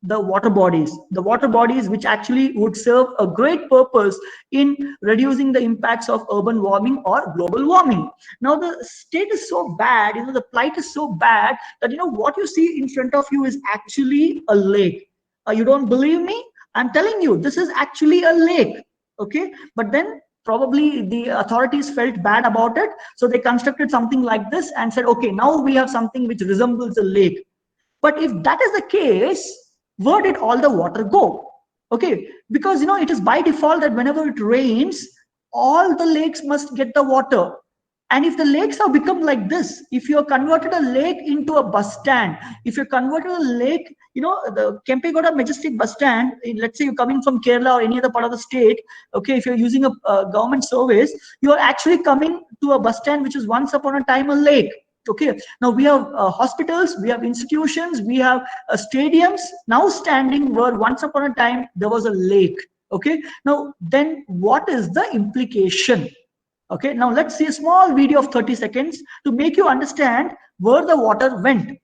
the water bodies which actually would serve a great purpose in reducing the impacts of urban warming or global warming. Now the state is so bad, the plight is so bad that what you see in front of you is actually a lake. You don't believe me? I'm telling you, this is actually a lake. Okay, but then probably the authorities felt bad about it, so they constructed something like this and said, okay, now we have something which resembles a lake. But if that is the case, where did all the water go? Okay, because it is by default that whenever it rains, all the lakes must get the water. And if the lakes have become like this, if you have converted a lake into a bus stand, if you converted a lake, the Kempegowda Majestic bus stand, let's say you're coming from Kerala or any other part of the state, okay, if you're using a government service, you are actually coming to a bus stand which is once upon a time a lake. Okay, now we have hospitals, we have institutions, we have stadiums now standing where once upon a time there was a lake. Okay, now then what is the implication? Okay, now let's see a small video of 30 seconds to make you understand where the water went.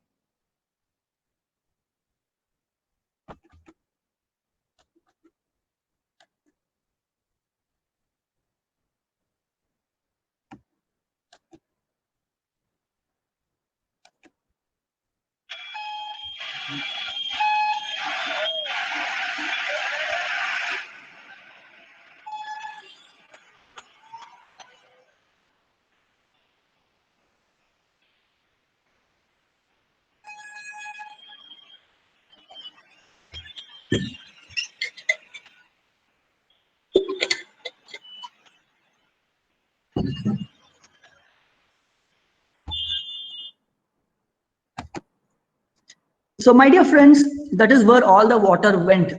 So my dear friends, that is where all the water went.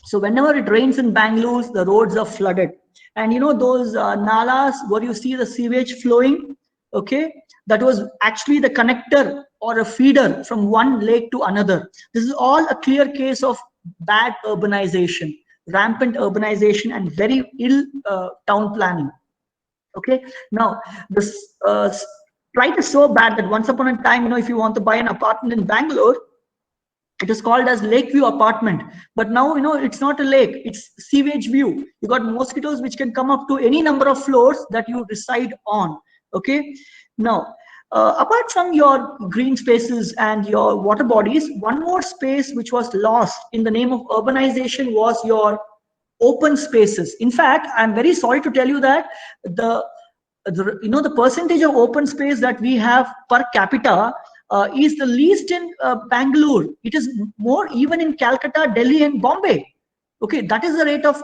So whenever it rains in Bangalore, the roads are flooded. And those nalas where you see the sewage flowing, okay, that was actually the connector or a feeder from one lake to another. This is all a clear case of bad urbanization, rampant urbanization, and very ill town planning. Okay, now this plight is so bad that once upon a time, if you want to buy an apartment in Bangalore, it is called as Lakeview apartment. But now it's not a lake, it's sewage view. You got mosquitoes which can come up to any number of floors that you reside on. Okay, now apart from your green spaces and your water bodies, one more space which was lost in the name of urbanization was your open spaces. In fact, I'm very sorry to tell you that the percentage of open space that we have per capita is the least in Bangalore. It is more even in Calcutta, Delhi, and Bombay. Okay, that is the rate of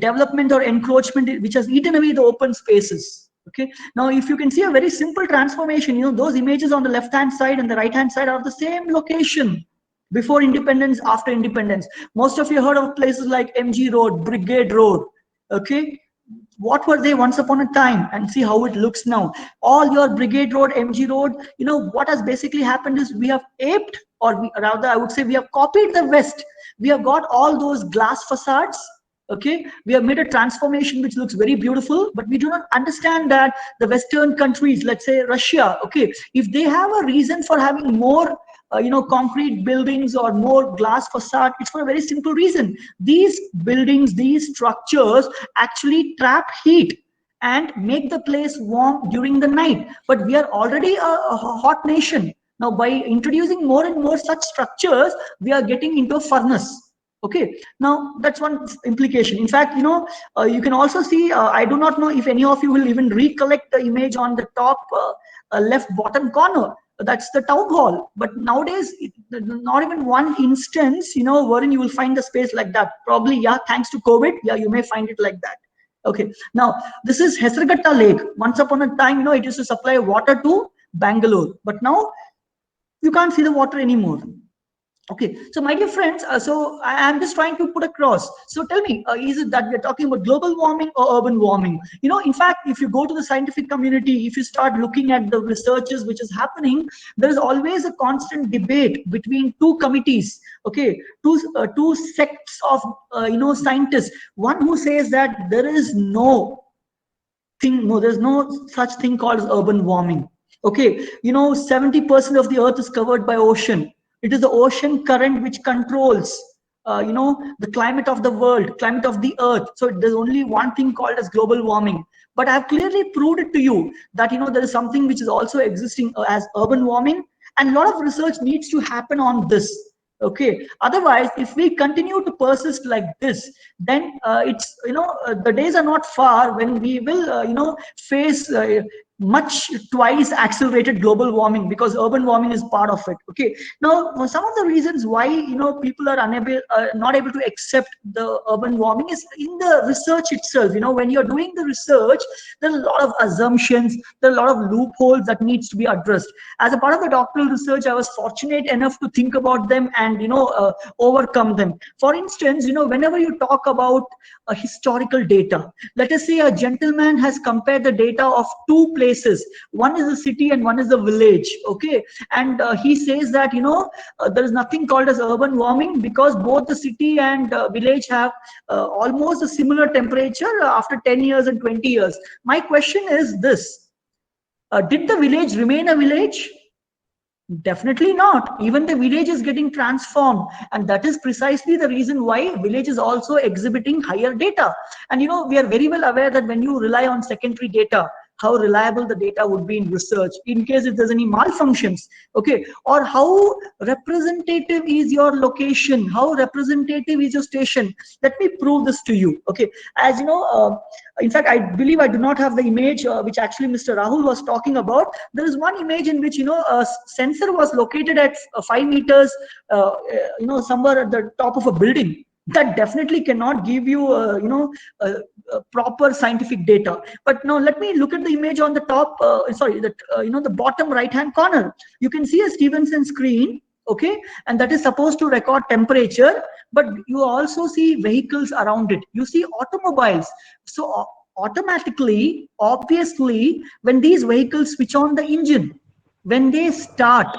development or encroachment which has eaten away the open spaces. Okay, now if you can see a very simple transformation, those images on the left hand side and the right hand side are the same location before independence, after independence. Most of you heard of places like MG Road, Brigade Road. Okay, what were they once upon a time, and see how it looks now. All your Brigade Road, MG Road, what has basically happened is we have aped, or rather I would say we have copied the West. We have got all those glass facades. Okay, we have made a transformation which looks very beautiful, but we do not understand that the Western countries, let's say Russia, okay, if they have a reason for having more concrete buildings or more glass facade, it's for a very simple reason. These buildings, these structures actually trap heat and make the place warm during the night. But we are already a hot nation. Now by introducing more and more such structures, we are getting into a furnace. Okay, now that's one implication. In fact, you can also see, I do not know if any of you will even recollect the image on the top left bottom corner. That's the town hall. But nowadays, not even one instance, wherein you will find the space like that. Probably, yeah, thanks to COVID, yeah, you may find it like that. Okay, now this is Hesarghatta Lake. Once upon a time, it used to supply water to Bangalore, but now you can't see the water anymore. Okay, so my dear friends, so I'm just trying to put across. So tell me, is it that we're talking about global warming or urban warming? You know, in fact, if you go to the scientific community, if you start looking at the researches which is happening, there is always a constant debate between two committees. Okay, two sects of scientists. One who says that there is there's no such thing called as urban warming. Okay, 70% of the earth is covered by ocean. It is the ocean current which controls the climate of the world, climate of the earth. So there's only one thing called as global warming. But I've clearly proved it to you that there is something which is also existing as urban warming, and a lot of research needs to happen on this. Okay, otherwise if we continue to persist like this, then it's the days are not far when we will face much twice accelerated global warming, because urban warming is part of it. Okay, now some of the reasons why people are not able to accept the urban warming is in the research itself. When you're doing the research, there are a lot of assumptions, there are a lot of loopholes that needs to be addressed. As a part of the doctoral research, I was fortunate enough to think about them and overcome them. For instance, whenever you talk about a historical data, let us say a gentleman has compared the data of two places. One is the city and one is the village. Okay, and he says that there is nothing called as urban warming, because both the city and village have almost a similar temperature after 10 years and 20 years. My question is this: did the village remain a village? Definitely not. Even the village is getting transformed, and that is precisely the reason why village is also exhibiting higher data. And we are very well aware that when you rely on secondary data, how reliable the data would be in research in case if there's any malfunctions. Okay, or how representative is your location, how representative is your station. Let me prove this to you. Okay, as in fact, I believe I do not have the image which actually Mr. Rahul was talking about. There is one image in which a sensor was located at 5 meters somewhere at the top of a building. That definitely cannot give you proper scientific data. But now let me look at the image on the top, the bottom right hand corner. You can see a Stevenson screen. Okay, and that is supposed to record temperature, but you also see vehicles around it. You see automobiles. So automatically, obviously, when these vehicles switch on the engine, when they start,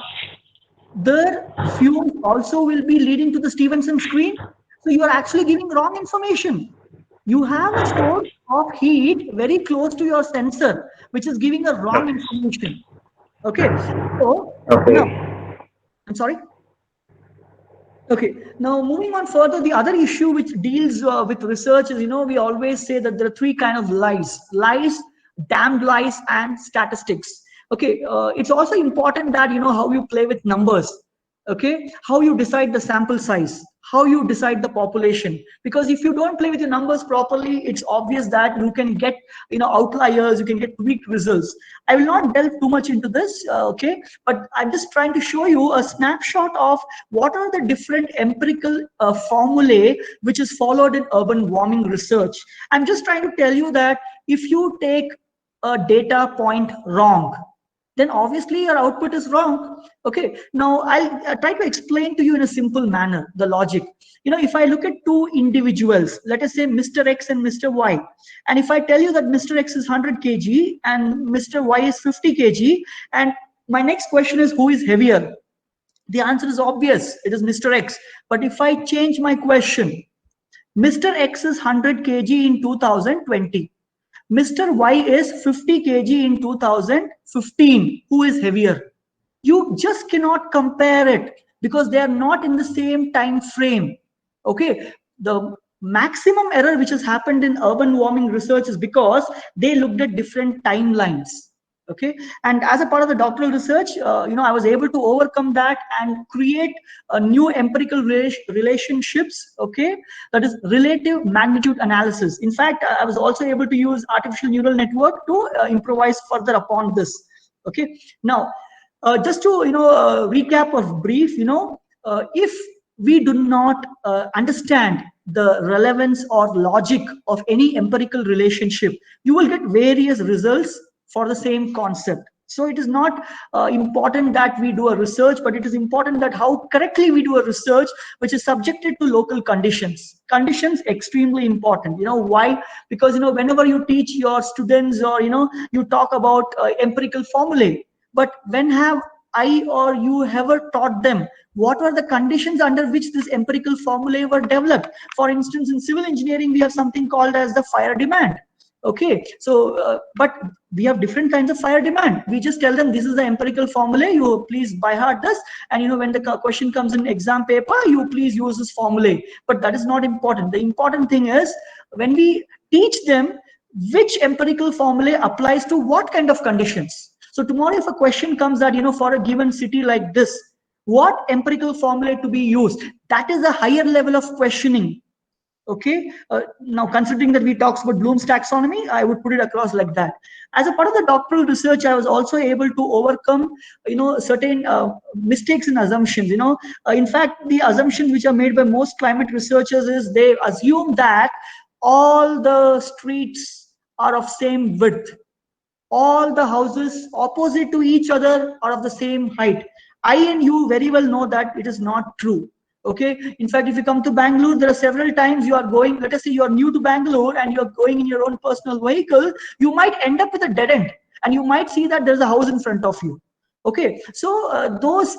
their fumes also will be leading to the Stevenson screen. So you are actually giving wrong information. You have a source of heat very close to your sensor, which is giving a wrong information. Okay, so now, I'm sorry. Okay, now moving on further, the other issue which deals with research is, we always say that there are three kind of lies, damned lies, and statistics. Okay, it's also important that how you play with numbers. Okay, how you decide the sample size, how you decide the population, because if you don't play with your numbers properly, it's obvious that you can get outliers, you can get tweaked results. I will not delve too much into this, okay, but I'm just trying to show you a snapshot of what are the different empirical formulae which is followed in urban warming research. I'm just trying to tell you that if you take a data point wrong, then obviously your output is wrong. Okay, now I'll try to explain to you in a simple manner the logic. If I look at two individuals, let us say Mr. X and Mr. Y, and if I tell you that Mr. X is 100 kg and Mr. Y is 50 kg, and my next question is, who is heavier? The answer is obvious, it is Mr. X. But if I change my question, Mr. X is 100 kg in 2020. Mr. Y is 50 kg in 2015. Who is heavier? You just cannot compare it because they are not in the same time frame. Okay, the maximum error which has happened in urban warming research is because they looked at different timelines. Okay, and as a part of the doctoral research, I was able to overcome that and create a new empirical relationships. Okay, that is relative magnitude analysis. In fact, I was also able to use artificial neural network to improvise further upon this. Okay, now just to recap or brief, if we do not understand the relevance or logic of any empirical relationship, you will get various results for the same concept. So it is not important that we do a research, but it is important that how correctly we do a research, which is subjected to local conditions. Conditions extremely important. You know why? Because whenever you teach your students, or you talk about empirical formulae, but when have I or you ever taught them what were the conditions under which this empirical formulae were developed? For instance, in civil engineering, we have something called as the fire demand. Okay, so but we have different kinds of fire demand. We just tell them this is the empirical formula, you please by heart this, and when the question comes in exam paper, you please use this formula. But that is not important. The important thing is when we teach them which empirical formula applies to what kind of conditions. So tomorrow if a question comes that for a given city like this, what empirical formula to be used, that is a higher level of questioning. Okay, now considering that we talks about Bloom's taxonomy, I would put it across like that. As a part of the doctoral research, I was also able to overcome certain mistakes and assumptions. In fact, the assumptions which are made by most climate researchers is they assume that all the streets are of same width, all the houses opposite to each other are of the same height. I and you very well know that it is not true. Okay, in fact, if you come to Bangalore, there are several times you are going, let us say you are new to Bangalore and you are going in your own personal vehicle, you might end up with a dead end and you might see that there's a house in front of you. Okay, so those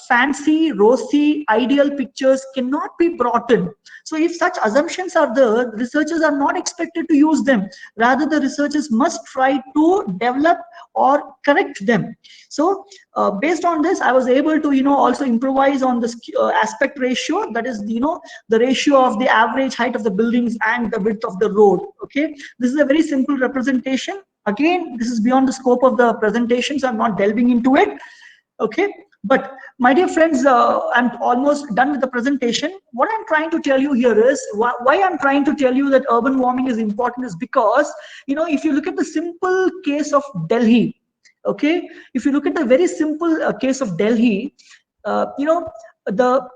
fancy, rosy, ideal pictures cannot be brought in. So if such assumptions are there, researchers are not expected to use them. Rather, the researchers must try to develop or correct them. So based on this, I was able to also improvise on this aspect ratio, that is the ratio of the average height of the buildings and the width of the road. Okay, this is a very simple representation. Again, this is beyond the scope of the presentation, so I'm not delving into it. Okay, but my dear friends, I'm almost done with the presentation. What I'm trying to tell you here is why I'm trying to tell you that urban warming is important is because if you look at the simple case of Delhi, okay, if you look at the very simple case of Delhi, the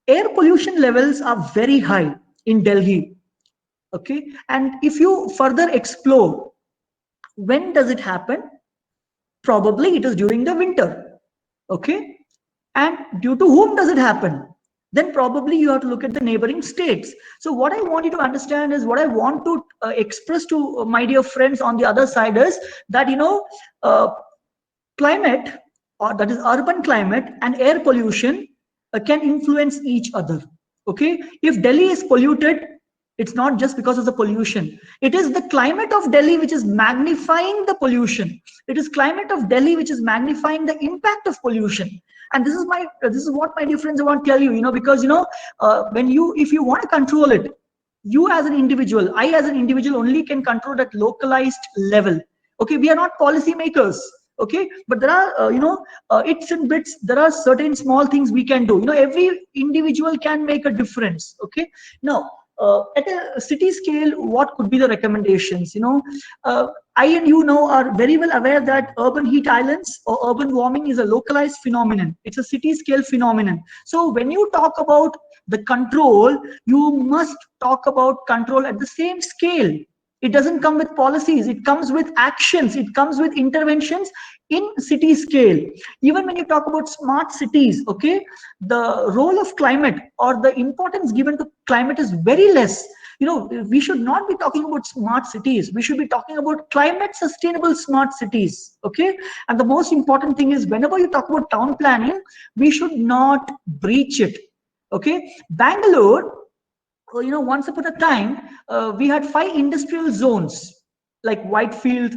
air pollution levels are very high in Delhi. Okay, and if you further explore, when does it happen? Probably it is during the winter. Okay, and due to whom does it happen? Then probably you have to look at the neighboring states. So what I want you to understand is, what I want to express to my dear friends on the other side is that climate, or that is urban climate, and air pollution can influence each other. Okay, if Delhi is polluted, it's not just because of the pollution. It is the climate of Delhi which is magnifying the pollution. It is climate of Delhi which is magnifying the impact of pollution. And this is what my dear friends I want to tell you. Because if you want to control it, you as an individual, I as an individual only can control that localized level. Okay, we are not policy makers. Okay, but there are its and bits, there are certain small things we can do. Every individual can make a difference. Okay, now at a city scale, what could be the recommendations? I and you are very well aware that urban heat islands or urban warming is a localized phenomenon. It's a city scale phenomenon. So when you talk about the control, you must talk about control at the same scale. It doesn't come with policies, it comes with actions, it comes with interventions in city scale. Even when you talk about smart cities, okay, the role of climate or the importance given to climate is very less. We should not be talking about smart cities, we should be talking about climate sustainable smart cities. Okay, and the most important thing is, whenever you talk about town planning, we should not breach it. Okay, Bangalore, once upon a time, we had 5 industrial zones like Whitefield,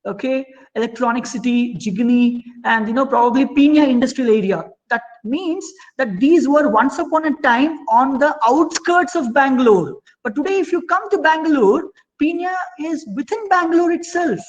okay, Electronic City, Jigni, and probably Pina industrial area. That means that these were once upon a time on the outskirts of Bangalore. But today, if you come to Bangalore, Pina is within Bangalore itself.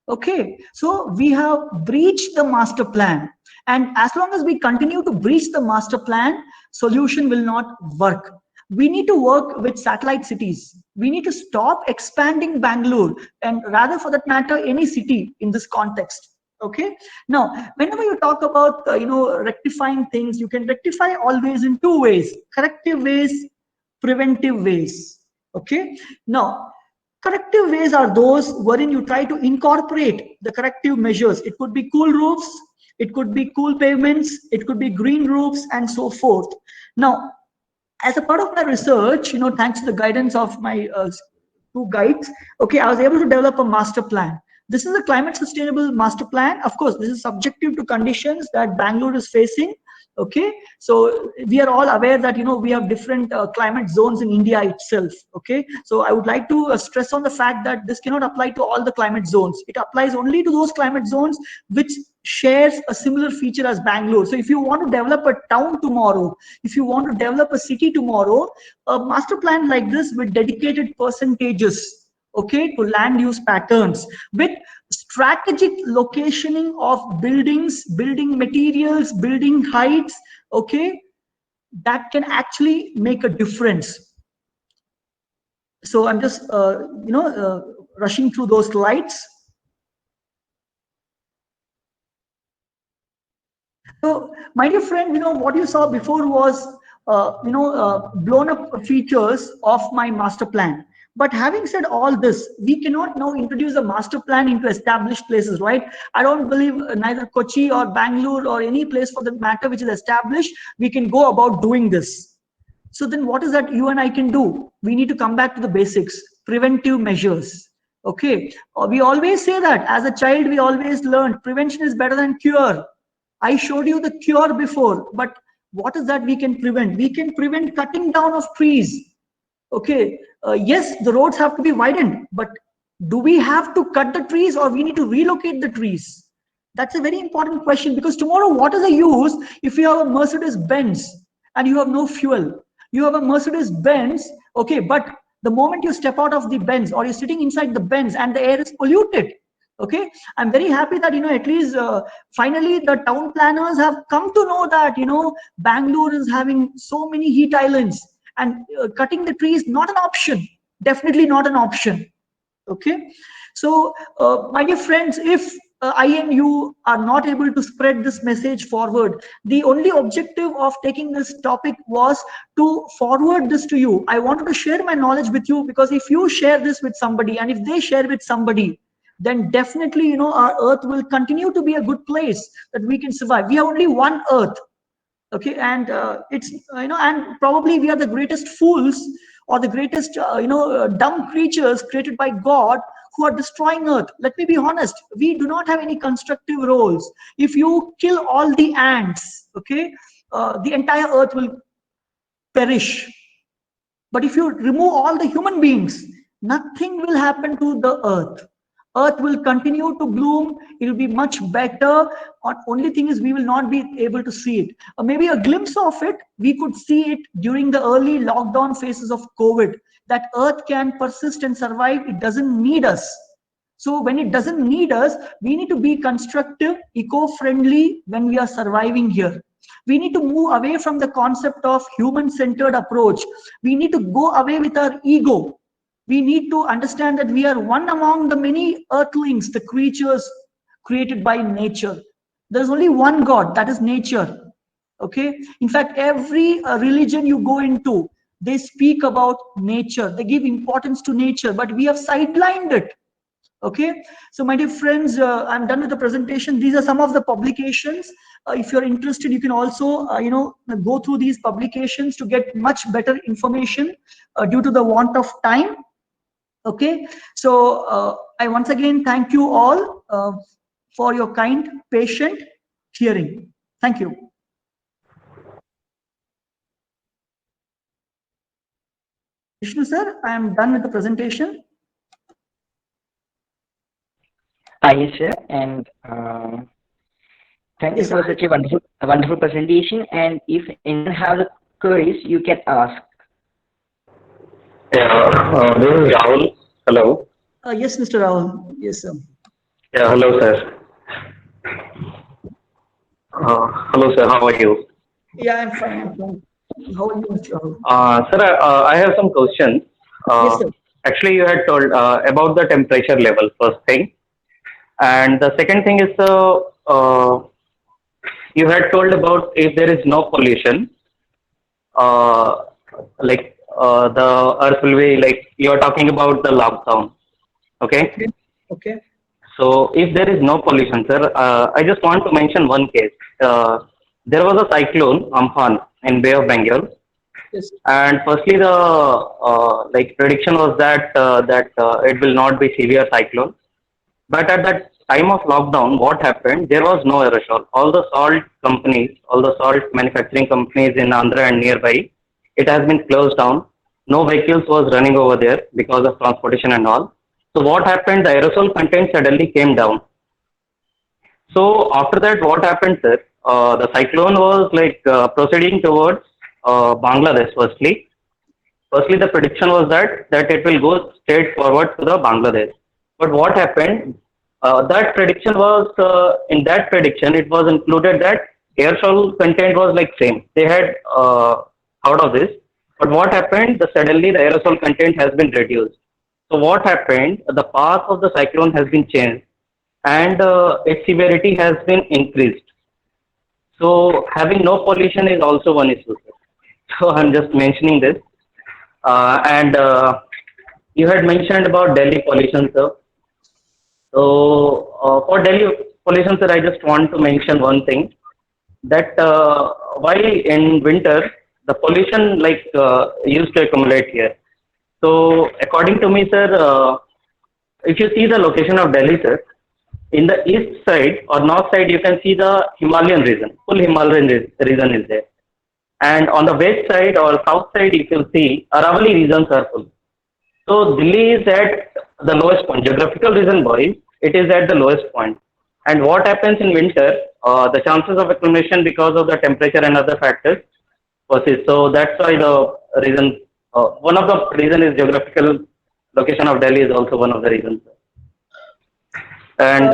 Okay, so we have breached the master plan. And as long as we continue to breach the master plan, solution will not work. We need to work with satellite cities. We need to stop expanding Bangalore, and rather, for that matter, any city in this context. Okay, now whenever you talk about rectifying things, you can rectify always in 2 ways: corrective ways, preventive ways. Okay, now Corrective ways are those wherein you try to incorporate the corrective measures. It could be cool roofs, it could be cool pavements, it could be green roofs, and so forth. Now, as a part of my research, thanks to the guidance of my two guides, okay, I was able to develop a master plan. This is a climate sustainable master plan. Of course, this is subjective to conditions that Bangalore is facing. Okay, so we are all aware that we have different climate zones in India itself. Okay, so I would like to stress on the fact that this cannot apply to all the climate zones. It applies only to those climate zones which shares a similar feature as Bangalore. So if you want to develop a town tomorrow, if you want to develop a city tomorrow, a master plan like this with dedicated percentages, okay, to land use patterns, with strategic locationing of buildings, building materials, building heights, okay, that can actually make a difference. So I'm just rushing through those slides. So my dear friend, what you saw before was blown up features of my master plan. But having said all this, we cannot now introduce a master plan into established places, right? I don't believe neither Kochi or Bangalore or any place for the matter which is established, we can go about doing this. So then what is that you and I can do? We need to come back to the basics, preventive measures. Okay, we always say that as a child, we always learned prevention is better than cure. I showed you the cure before, but what is that we can prevent? We can prevent cutting down of trees. Okay, yes, the roads have to be widened, but do we have to cut the trees or we need to relocate the trees? That's a very important question, because tomorrow, what is the use if you have a Mercedes Benz and you have no fuel? You have a Mercedes Benz, okay, but the moment you step out of the Benz or you're sitting inside the Benz and the air is polluted, okay, I'm very happy that at least finally the town planners have come to know that Bangalore is having so many heat islands, and cutting the trees not an option, definitely not an option. Okay, so my dear friends, if I and you are not able to spread this message forward, the only objective of taking this topic was to forward this to you. I wanted to share my knowledge with you, because if you share this with somebody and if they share with somebody, then definitely our earth will continue to be a good place that we can survive. We have only one earth. Okay, and it's and probably we are the greatest fools or the greatest dumb creatures created by God who are destroying earth. Let me be honest, we do not have any constructive roles. If you kill all the ants, okay, the entire earth will perish. But if you remove all the human beings, nothing will happen to the earth. Earth will continue to bloom. It will be much better. Only thing is, we will not be able to see it. Maybe a glimpse of it, we could see it during the early lockdown phases of COVID, that earth can persist and survive. It doesn't need us. So when it doesn't need us, we need to be constructive, eco-friendly when we are surviving here. We need to move away from the concept of human-centered approach. We need to go away with our ego. We need to understand that we are one among the many earthlings, the creatures created by nature. There's only one God, that is nature. Okay. In fact, every religion you go into, they speak about nature. They give importance to nature, but we have sidelined it. Okay. So my dear friends, I'm done with the presentation. These are some of the publications. If you're interested, you can also, go through these publications to get much better information due to the want of time. Okay, so I once again thank you all for your kind, patient hearing. Thank you. Vishnu sir, I am done with the presentation. Yes, sir, and thank you for such a wonderful presentation. And if anyone has queries, you can ask. Yeah, this is Rahul. Hello. Yes, Mr. Rahul. Yes, sir. Yeah, hello, sir. Hello, sir. How are you? Yeah, I'm fine. I'm fine. How are you, Mr. Rahul? Sir, I have some questions. Yes, sir. Actually, you had told about the temperature level, first thing. And the second thing is, you had told about if there is no pollution, like the earth will be like, you're talking about the lockdown. Okay. Okay. Okay. So if there is no pollution, sir, I just want to mention one case. There was a cyclone, Amphan, in Bay of Bengal, Yes. and firstly the like prediction was that it will not be severe cyclone. But at that time of lockdown, what happened? There was no aerosol. All the salt companies, all the salt manufacturing companies in Andhra and nearby, it has been closed down. No vehicles was running over there because of transportation and all. So what happened? The aerosol content suddenly came down. So after that, what happened, sir? The cyclone was like proceeding towards Bangladesh firstly. Firstly, the prediction was that it will go straight forward to the Bangladesh. But what happened? That prediction was in that prediction it was included that aerosol content was like same. They had out of this. But what happened? Suddenly the aerosol content has been reduced. So what happened? The path of the cyclone has been changed, and its severity has been increased. So having no pollution is also one issue. So I'm just mentioning this. And you had mentioned about Delhi pollution, sir. So for Delhi pollution, sir, I just want to mention one thing that while in winter the pollution like used to accumulate here. So according to me, sir, if you see the location of Delhi, sir, in the east side or north side, you can see the Himalayan region. Full Himalayan region is there. And on the west side or south side, you can see Aravalli regions are full. So Delhi is at the lowest point. Geographical region wise, it is at the lowest point. And what happens in winter? The chances of accumulation because of the temperature and other factors persist. So that's why the reason, one of the reason is geographical location of Delhi is also one of the reasons. And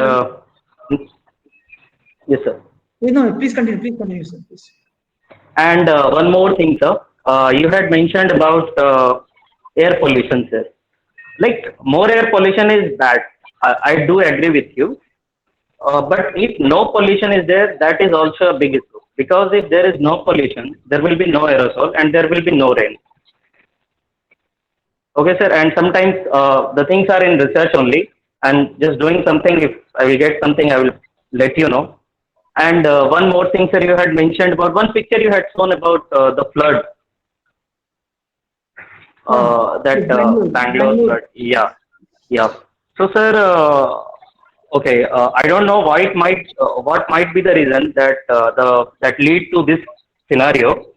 yes, sir. No, please continue. Please continue, sir. Please. And one more thing, sir. You had mentioned about air pollution, sir. Like more air pollution is bad. I do agree with you. But if no pollution is there, that is also a big issue. Because if there is no pollution, there will be no aerosol and there will be no rain. Okay, sir. And sometimes the things are in research only. And just doing something, if I will get something, I will let you know. And one more thing, sir, you had mentioned about one picture you had shown about the flood. Bangalore flood. Yeah. Yeah. So, sir, okay, I don't know why it might, what might be the reason that that lead to this scenario,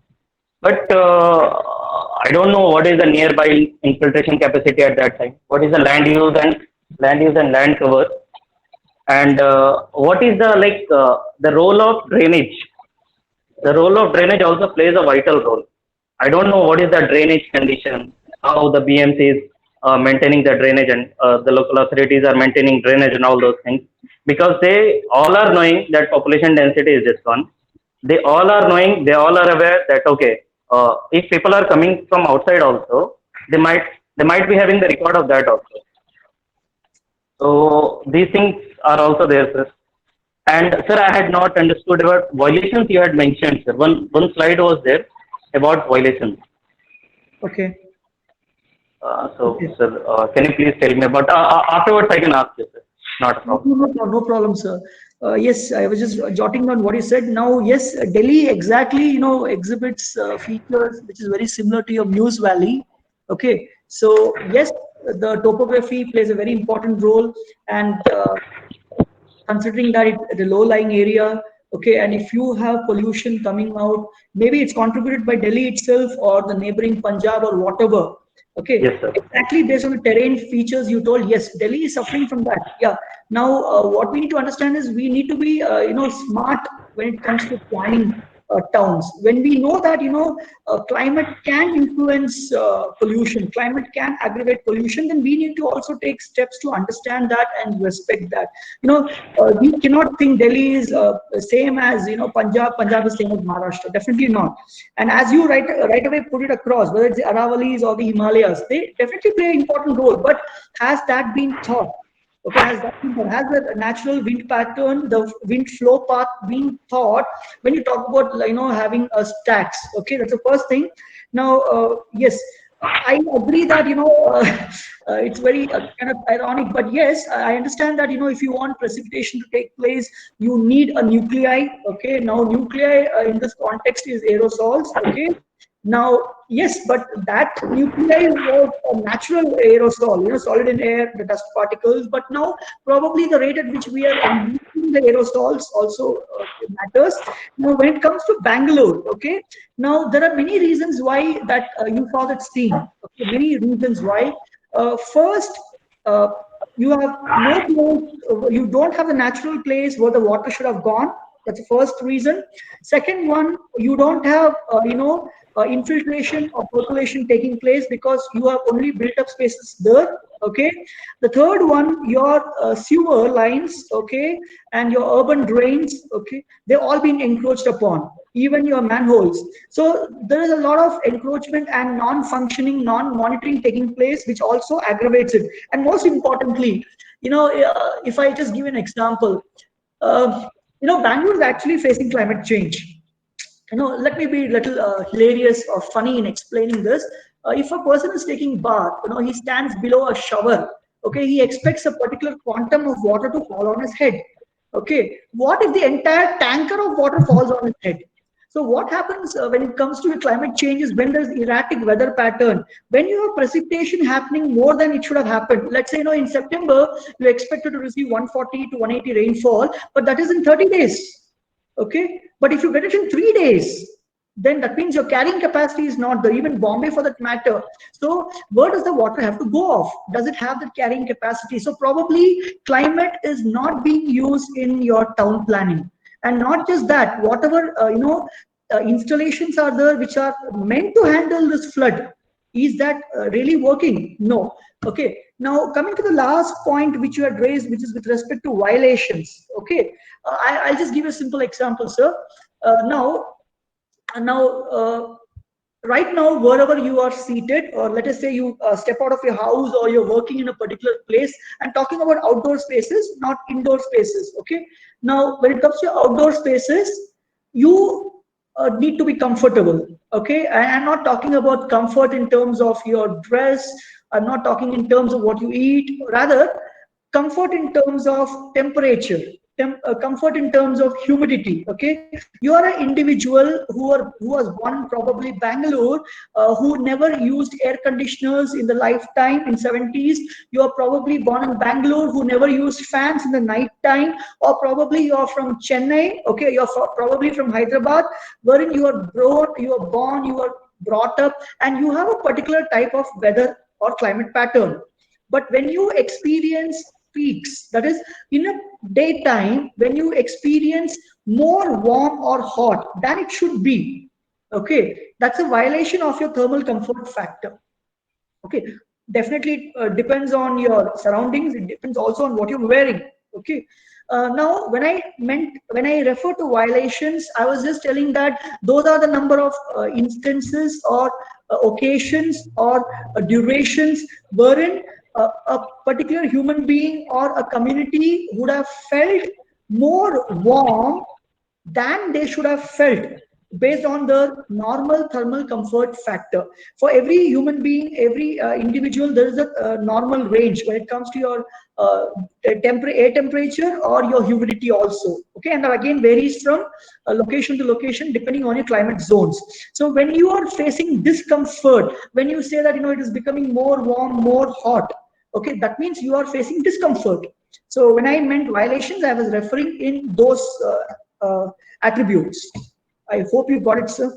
but I don't know what is the nearby infiltration capacity at that time. What is the land use and land cover, and what is the role of drainage? The role of drainage also plays a vital role. I don't know what is the drainage condition, how the BMC is maintaining the drainage, and the local authorities are maintaining drainage and all those things, because they all are knowing that population density is just one. They all are knowing, they all are aware that okay, if people are coming from outside also, they might be having the record of that also. So these things are also there, sir. And sir, I had not understood about violations you had mentioned, sir. One slide was there about violations. Okay. Okay. Sir, can you please tell me about, afterwards I can ask you, sir. Not a problem. No problem, sir. Yes, I was just jotting down what you said. Now, yes, Delhi exactly, exhibits features which is very similar to your Muse Valley. Okay. So, yes, the topography plays a very important role, and considering that it's a low-lying area, okay, and if you have pollution coming out, maybe it's contributed by Delhi itself or the neighboring Punjab or whatever. Okay, yes, sir. Exactly based on the terrain features you told, yes, Delhi is suffering from that. Yeah. Now, what we need to understand is we need to be, smart when it comes to planning towns. When we know that, climate can influence pollution, climate can aggravate pollution, then we need to also take steps to understand that and respect that. We cannot think Delhi is same as, Punjab is same as Maharashtra. Definitely not. And as you right away put it across, whether it's the Aravalis or the Himalayas, they definitely play an important role. But has that been thought? Okay, has the natural wind pattern, the wind flow path been thought when you talk about having a stacks? Okay, that's the first thing. Now, yes, I agree that it's very kind of ironic, but yes, I understand that if you want precipitation to take place, you need a nuclei. Okay, now nuclei in this context is aerosols. Okay, now yes, but that nuclei was a natural aerosol, solid in air, the dust particles. But now probably the rate at which we are emitting the aerosols also matters. Now, when it comes to Bangalore, okay, now there are many reasons why that you saw that scene. Okay, many reasons why. First, uh, you have no place, you don't have a natural place where the water should have gone. That's the first reason. Second one, you don't have infiltration or percolation taking place because you have only built up spaces there. Okay. The third one, your sewer lines, okay, and your urban drains, okay, they're all being encroached upon, even your manholes. So there is a lot of encroachment and non-functioning, non-monitoring taking place, which also aggravates it. And most importantly, if I just give an example, Bangalore is actually facing climate change. Let me be a little hilarious or funny in explaining this. If a person is taking bath, he stands below a shower. Okay, he expects a particular quantum of water to fall on his head. Okay, what if the entire tanker of water falls on his head? So what happens when it comes to climate change is when there's erratic weather pattern, when you have precipitation happening more than it should have happened. Let's say, in September, you expected to receive 140 to 180 rainfall, but that is in 30 days. Okay, but if you get it in 3 days, then that means your carrying capacity is not there, even Bombay for that matter. So where does the water have to go off? Does it have that carrying capacity? So probably climate is not being used in your town planning. And not just that, whatever installations are there which are meant to handle this flood, is that really working? No. Okay, now coming to the last point which you had raised, which is with respect to violations. Okay, I'll just give a simple example, sir. Now, right now, wherever you are seated, or let us say you step out of your house, or you're working in a particular place, and talking about outdoor spaces, not indoor spaces. Okay, now when it comes to outdoor spaces, you need to be comfortable. Okay, I'm not talking about comfort in terms of your dress. I'm not talking in terms of what you eat. Rather, comfort in terms of temperature, comfort in terms of humidity. Okay, you are an individual who was born probably Bangalore, who never used air conditioners in the lifetime in 70s. You are probably born in Bangalore who never used fans in the night time, or probably you are from Chennai. Okay, you're probably from Hyderabad, wherein you are born, you are brought up, and you have a particular type of weather or climate pattern. But when you experience peaks, that is in a daytime, when you experience more warm or hot than it should be, okay, that's a violation of your thermal comfort factor. Okay, definitely depends on your surroundings. It depends also on what you're wearing. Okay, now when I refer to violations, I was just telling that those are the number of instances or occasions or durations wherein a particular human being or a community would have felt more warm than they should have felt based on the normal thermal comfort factor. For every human being, every individual, there is a normal range when it comes to your air temperature or your humidity also. Okay, and that again varies from location to location depending on your climate zones. So when you are facing discomfort, when you say that it is becoming more warm, more hot, okay, that means you are facing discomfort. So when I meant violations, I was referring in those attributes. I hope you got it, sir.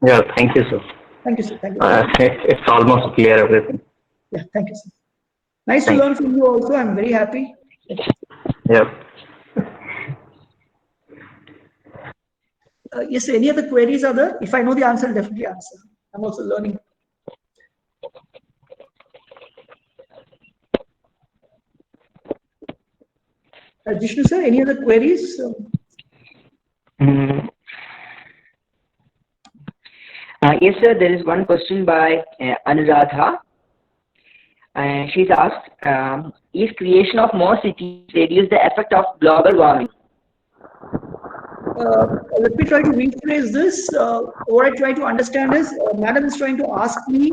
Yeah, thank you, sir. Thank you, sir. Thank you. It's almost clear everything. Yeah, thank you, sir. Nice Thank to learn from you also. I'm very happy. Yeah. Yes, sir. Any other queries are there? If I know the answer, I'll definitely answer. I'm also learning. Vishnu, sir, any other queries? Yes, sir. There is one question by Anuradha. She's asked, is creation of more cities reduce the effect of global warming? Let me try to rephrase this. What I try to understand is, Madam is trying to ask me,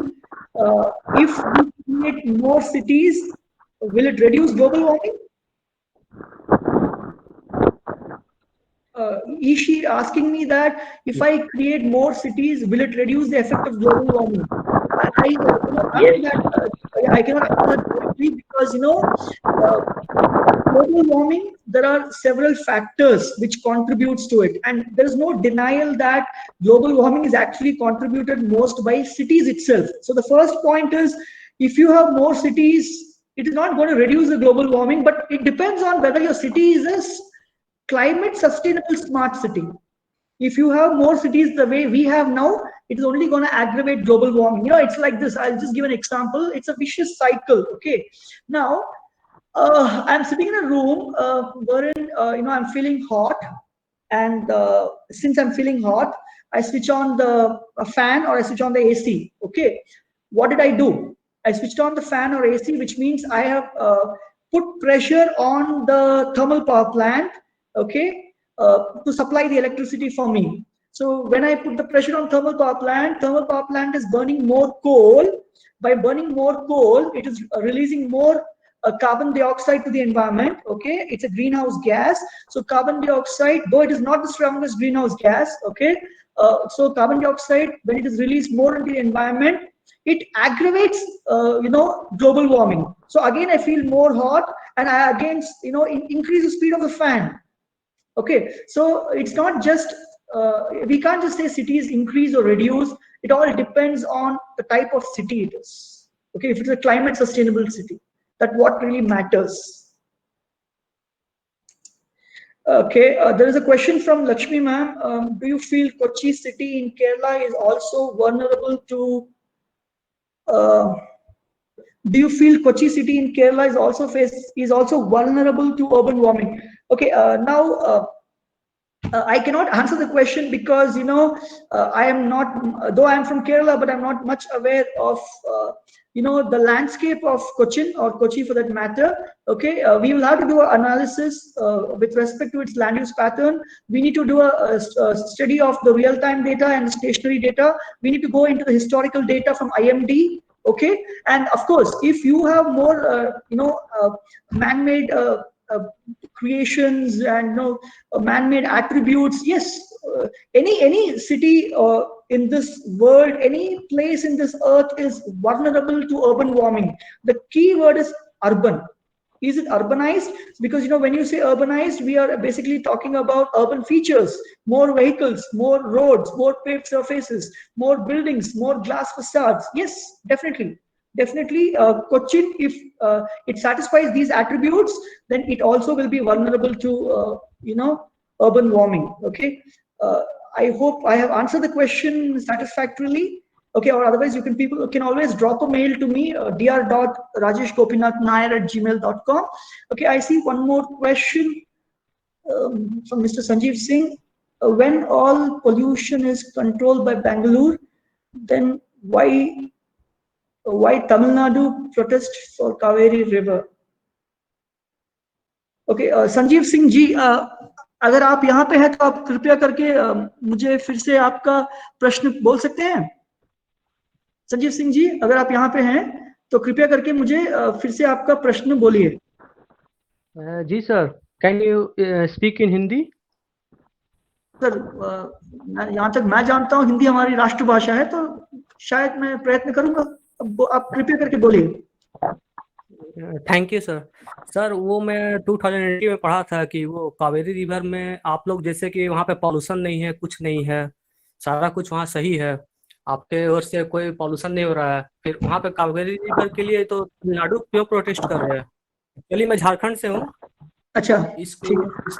if we create more cities, will it reduce global warming? Is she asking me that if I create more cities, will it reduce the effect of global warming? I cannot answer Yes. that. I cannot answer that directly because, global warming, there are several factors which contributes to it, and there is no denial that global warming is actually contributed most by cities itself. So the first point is, if you have more cities, it is not going to reduce the global warming, but it depends on whether your city is a climate sustainable smart city. If you have more cities the way we have now, it is only going to aggravate global warming. It's like this. I'll just give an example. It's a vicious cycle. Okay, now I'm sitting in a room wherein I'm feeling hot, and since I'm feeling hot, I switch on the fan or I switch on the AC. Okay, what did I do? I switched on the fan or AC, which means I have put pressure on the thermal power plant. Okay, to supply the electricity for me. So when I put the pressure on thermal power plant is burning more coal. By burning more coal, it is releasing more carbon dioxide to the environment. Okay, it's a greenhouse gas. So carbon dioxide, though it is not the strongest greenhouse gas, okay, so carbon dioxide, when it is released more into the environment, it aggravates global warming. So again I feel more hot, and I again increase the speed of the fan. Okay, so it's not just we can't just say cities increase or reduce. It all depends on the type of city it is. Okay, if it's a climate sustainable city, that what really matters. Okay, there is a question from Lakshmi ma'am. Do you feel Kochi city in Kerala is also vulnerable to? Do you feel Kochi city in Kerala is also vulnerable to urban warming? Okay, now. I cannot answer the question because I am not, though I am from Kerala, but I'm not much aware of the landscape of Cochin or Kochi for that matter. Okay, we will have to do an analysis with respect to its land use pattern. We need to do a study of the real-time data and stationary data. We need to go into the historical data from IMD. Okay, and of course, if you have more man-made creations and man-made attributes, yes, any city in this world, any place in this earth is vulnerable to urban warming. The key word is urban. Is it urbanized? Because when you say urbanized, we are basically talking about urban features: more vehicles, more roads, more paved surfaces, more buildings, more glass facades. Yes, definitely. Cochin, if it satisfies these attributes, then it also will be vulnerable to urban warming. Okay, I hope I have answered the question satisfactorily. Okay, or otherwise people can always drop a mail to me, dr.rajeshgopinathnair@gmail.com. Okay, I see one more question from Mr. Sanjeev Singh. When all pollution is controlled by Bangalore, then why Tamil Nadu protest for Kaveri River? Okay, Sanjeev Singh ji, अगर आप यहाँ पे हैं तो आप कृपया करके मुझे फिर से आपका प्रश्न बोल सकते हैं। संजीव सिंह जी, अगर आप यहाँ पे हैं तो कृपया करके मुझे फिर से आपका प्रश्न बोलिए। जी sir, can you speak in Hindi? Sir, यहाँ तक मैं जानता हूँ हिंदी हमारी राष्ट्रभाषा है, तो शायद मैं प्रयत्न करूंगा। आप कृपया करके बोलिए। Thank you sir. सर, वो मैं 2080 में पढ़ा था कि वो कावेरी रिवर में आप लोग जैसे कि वहाँ पे पॉल्यूशन नहीं है, कुछ नहीं है, सारा कुछ वहाँ सही है, आपके ओर से कोई पॉल्यूशन नहीं हो रहा है, फिर वहाँ पे कावेरी रिवर के लिए तो तमिलनाडु क्यों प्रोटेस्ट कर रहे हैं? चलिए, मैं झारखंड से हूँ। अच्छा, इसमें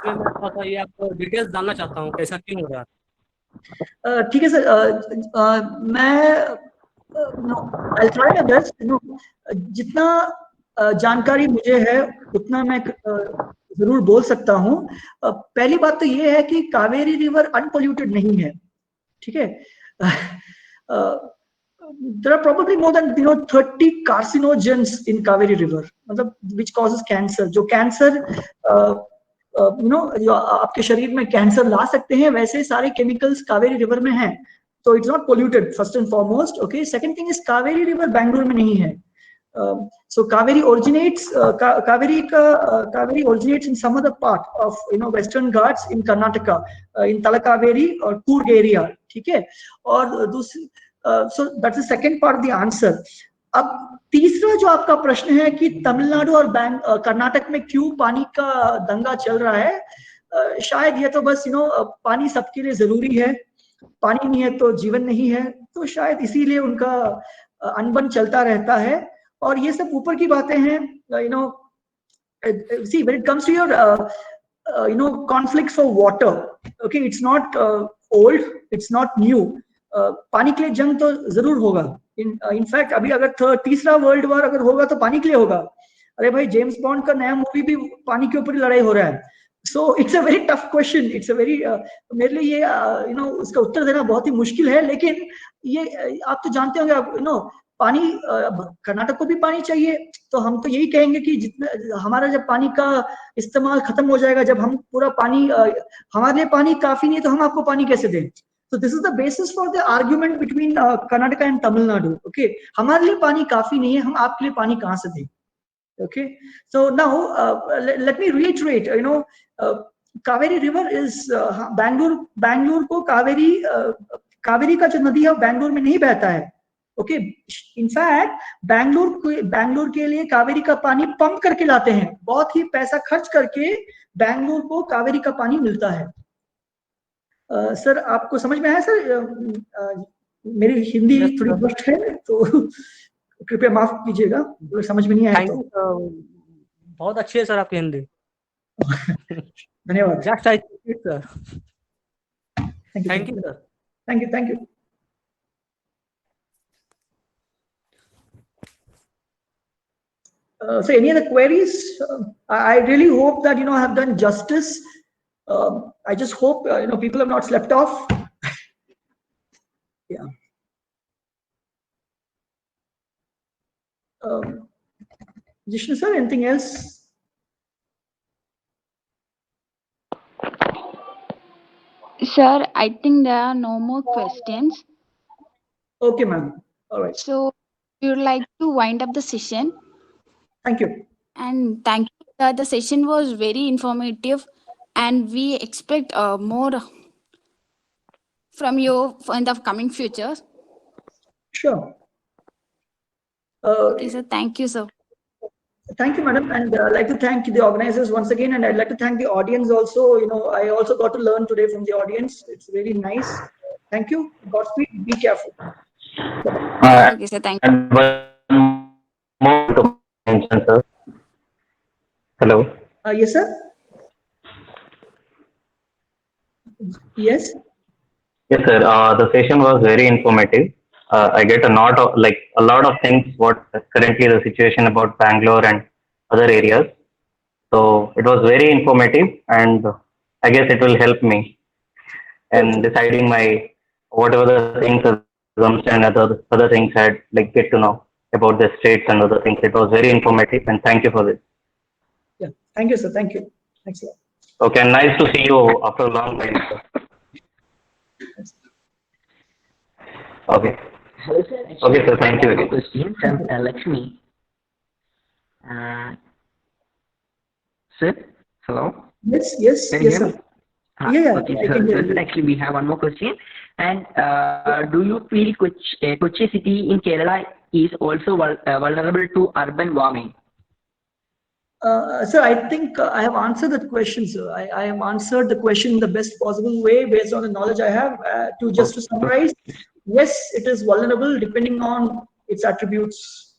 मैं थोड़ा सा ये आपको डिटेल्स जानना चाहता हूँ, कैसा क्यों हो रहा है। ठीक है सर, मैं I'll try my best, जितना जानकारी मुझे है उतना मैं जरूर बोल सकता हूँ। पहली बात तो ये है कि कावेरी रिवर अनपोल्यूटेड नहीं है, ठीक है। there are probably more than 30 carcinogens in Kaveri river, मतलब which causes cancer, जो कैंसर जो आपके शरीर में कैंसर ला सकते हैं, वैसे सारे केमिकल्स कावेरी रिवर में हैं. तो it's not polluted first and foremost. Okay, second thing is Kaveri river Bangalore में नहीं है. So Kaveri originates Kaveri originates in some other part of Western Ghats in Karnataka, in Talakaveri or Coorg area. ठीक है. और दूसरी so that's the second part of the answer. अब तीसरा जो आपका प्रश्न है कि तमिलनाडु और कर्नाटक में क्यों पानी का दंगा चल रहा है, शायद ये तो बस पानी सबके लिए जरूरी है, पानी नहीं है तो जीवन नहीं है, तो शायद इसीलिए उनका अनबन चलता रहता है. और ये सब ऊपर की बातें हैं. See, when it comes to your conflicts for water, okay, it's not old, it's not new. पानी के लिए जंग तो जरूर होगा. इनफैक्ट अभी अगर तीसरा वर्ल्ड वॉर अगर होगा तो पानी के लिए होगा. अरे भाई, जेम्स बॉन्ड का नया मूवी भी पानी के ऊपर ही लड़ाई हो रहा है. So it's a very tough question. It's a very मेरे लिए ये उसका उत्तर देना बहुत ही मुश्किल है. लेकिन ये आप तो जानते होंगे, पानी कर्नाटक को भी पानी चाहिए. तो हम तो यही कहेंगे कि जितना हमारा जब पानी का इस्तेमाल खत्म हो जाएगा, जब हम पूरा पानी हमारे लिए पानी काफी नहीं है, तो हम आपको पानी कैसे दें. So this is the basis for the argument between Karnataka and Tamil Nadu. Okay, हमारे लिए पानी काफी नहीं है, हम आपके लिए पानी कहाँ से दें. Okay, so now let me reiterate. Kaveri River is Bangalore को कावेरी का जो नदी है वो बैंगलोर में नहीं बहता है. ओके, इनफैक्ट बैंगलोर के लिए कावेरी का पानी पंप करके लाते हैं. बहुत ही पैसा खर्च करके बैंगलोर को कावेरी का पानी मिलता है. सर, आपको समझ में आया सर? मेरी हिंदी थोड़ी भ्रष्ट है तो कृपया माफ कीजिएगा, समझ में नहीं आया तो. बहुत अच्छी है सर आपकी हिंदी. धन्यवाद. Just I sir. Thank you sir. Thank you. So any other queries? I really hope that I have done justice. I just hope people have not slept off. Yeah. Jishnu sir, anything else? Sir, I think there are no more questions. Okay, ma'am. All right. So we would like to wind up the session. Thank you. And thank you. The session was very informative, and we expect more from you in the coming future. Sure. Okay, sir. Thank you, sir. Thank you, madam. And I'd like to thank the organizers once again, and I'd like to thank the audience also. I also got to learn today from the audience. It's very nice. Thank you. Godspeed. Be careful. Okay, sir. Thank you. And one more to mention, sir. Hello. Yes, sir. Yes. Yes, sir. The session was very informative. I get a lot of things what currently the situation about Bangalore and other areas. So it was very informative, and I guess it will help me in deciding my whatever the things assumption and other things I'd get to know about the states and other things. It was very informative, and thank you for this. Yeah. Thank you, sir. Thank you. Thanks a lot. Okay, nice to see you after a long time, sir. Okay. Hello, sir. Okay, sir. Thank you. Question from Lakshmi. Sir, hello. Yes. Can you Yes, hear sir. me? Yeah. Okay, I can hear so you. actually we have one more question. And do you feel Kochi city in Kerala is also vulnerable to urban warming? Sir, I think I have answered that question, sir. I have answered the question in the best possible way based on the knowledge I have. To summarize, yes, it is vulnerable depending on its attributes.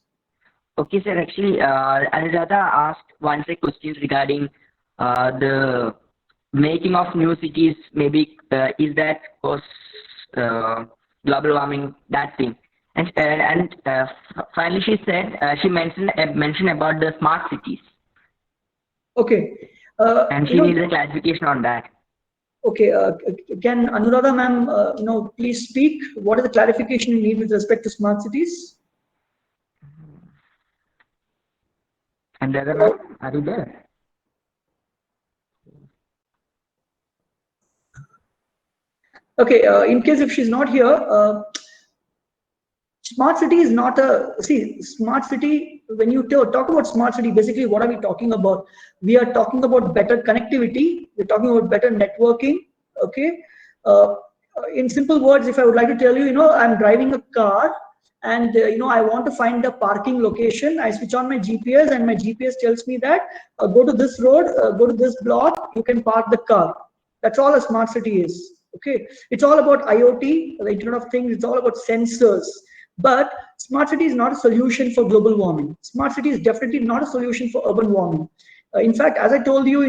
Okay, sir. Actually, Anuradha asked once a question regarding the making of new cities. Maybe is that cause global warming, that thing? And finally, she said she mentioned about the smart cities. Okay. And she needs a clarification on that. Okay. Can Anuradha ma'am, please speak? What is the clarification you need with respect to smart cities? Anuradha ma'am, are you there? Okay, in case if she's not here, smart city is not a, see, smart city, when you talk about smart city, basically what are we talking about? We are talking about better connectivity, we're talking about better networking, okay? In simple words, if I would like to tell you, I'm driving a car and, I want to find the parking location. I switch on my GPS and my GPS tells me that go to this road, go to this block, you can park the car. That's all a smart city is. Okay, it's all about IoT, the Internet of Things. It's all about sensors. But smart city is not a solution for global warming. Smart city is definitely not a solution for urban warming. In fact, as I told you,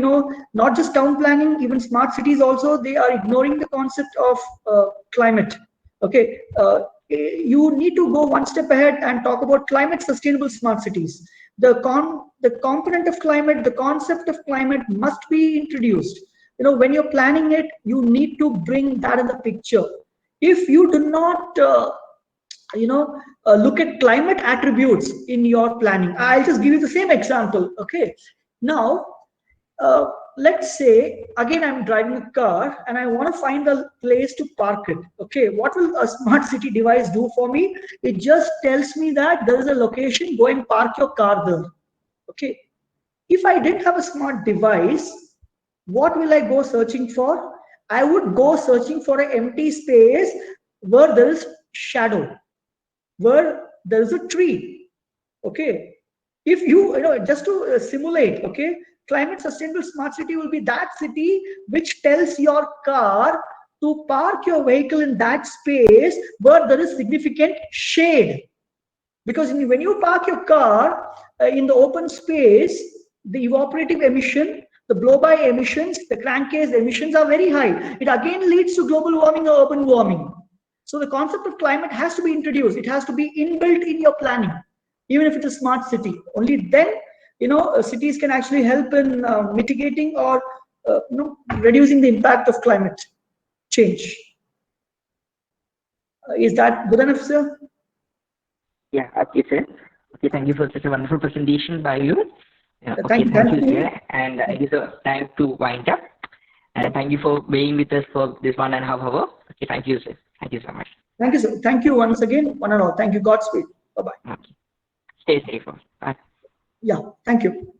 not just town planning, even smart cities also, they are ignoring the concept of climate. Okay, you need to go one step ahead and talk about climate sustainable smart cities. The component of climate, the concept of climate must be introduced. When you're planning it, you need to bring that in the picture. If you do not look at climate attributes in your planning, I'll just give you the same example. Okay, now let's say again I'm driving a car and I want to find a place to park it. Okay, what will a smart city device do for me? It just tells me that there is a location, go and park your car there. Okay, if I didn't have a smart device, what will I go searching for? I would go searching for an empty space where there is shadow, where there is a tree. Okay, if just to simulate, okay, climate sustainable smart city will be that city which tells your car to park your vehicle in that space where there is significant shade. Because when you park your car in the open space, the evaporative emission, the blow-by emissions, the crankcase emissions are very high. It again leads to global warming or urban warming. So the concept of climate has to be introduced. It has to be inbuilt in your planning, even if it's a smart city. Only then, cities can actually help in mitigating or reducing the impact of climate change. Is that good enough, sir? Yeah, okay, sir. Okay, thank you for such a wonderful presentation by you. Thank you, sir. And it is time to wind up. And thank you for being with us for this 1.5 hours. Okay, thank you, sir. Thank you so much. Thank you, sir. Thank you once again, one and all. Thank you. Godspeed. Bye-bye. Okay. Stay safe. Bye. Yeah, thank you.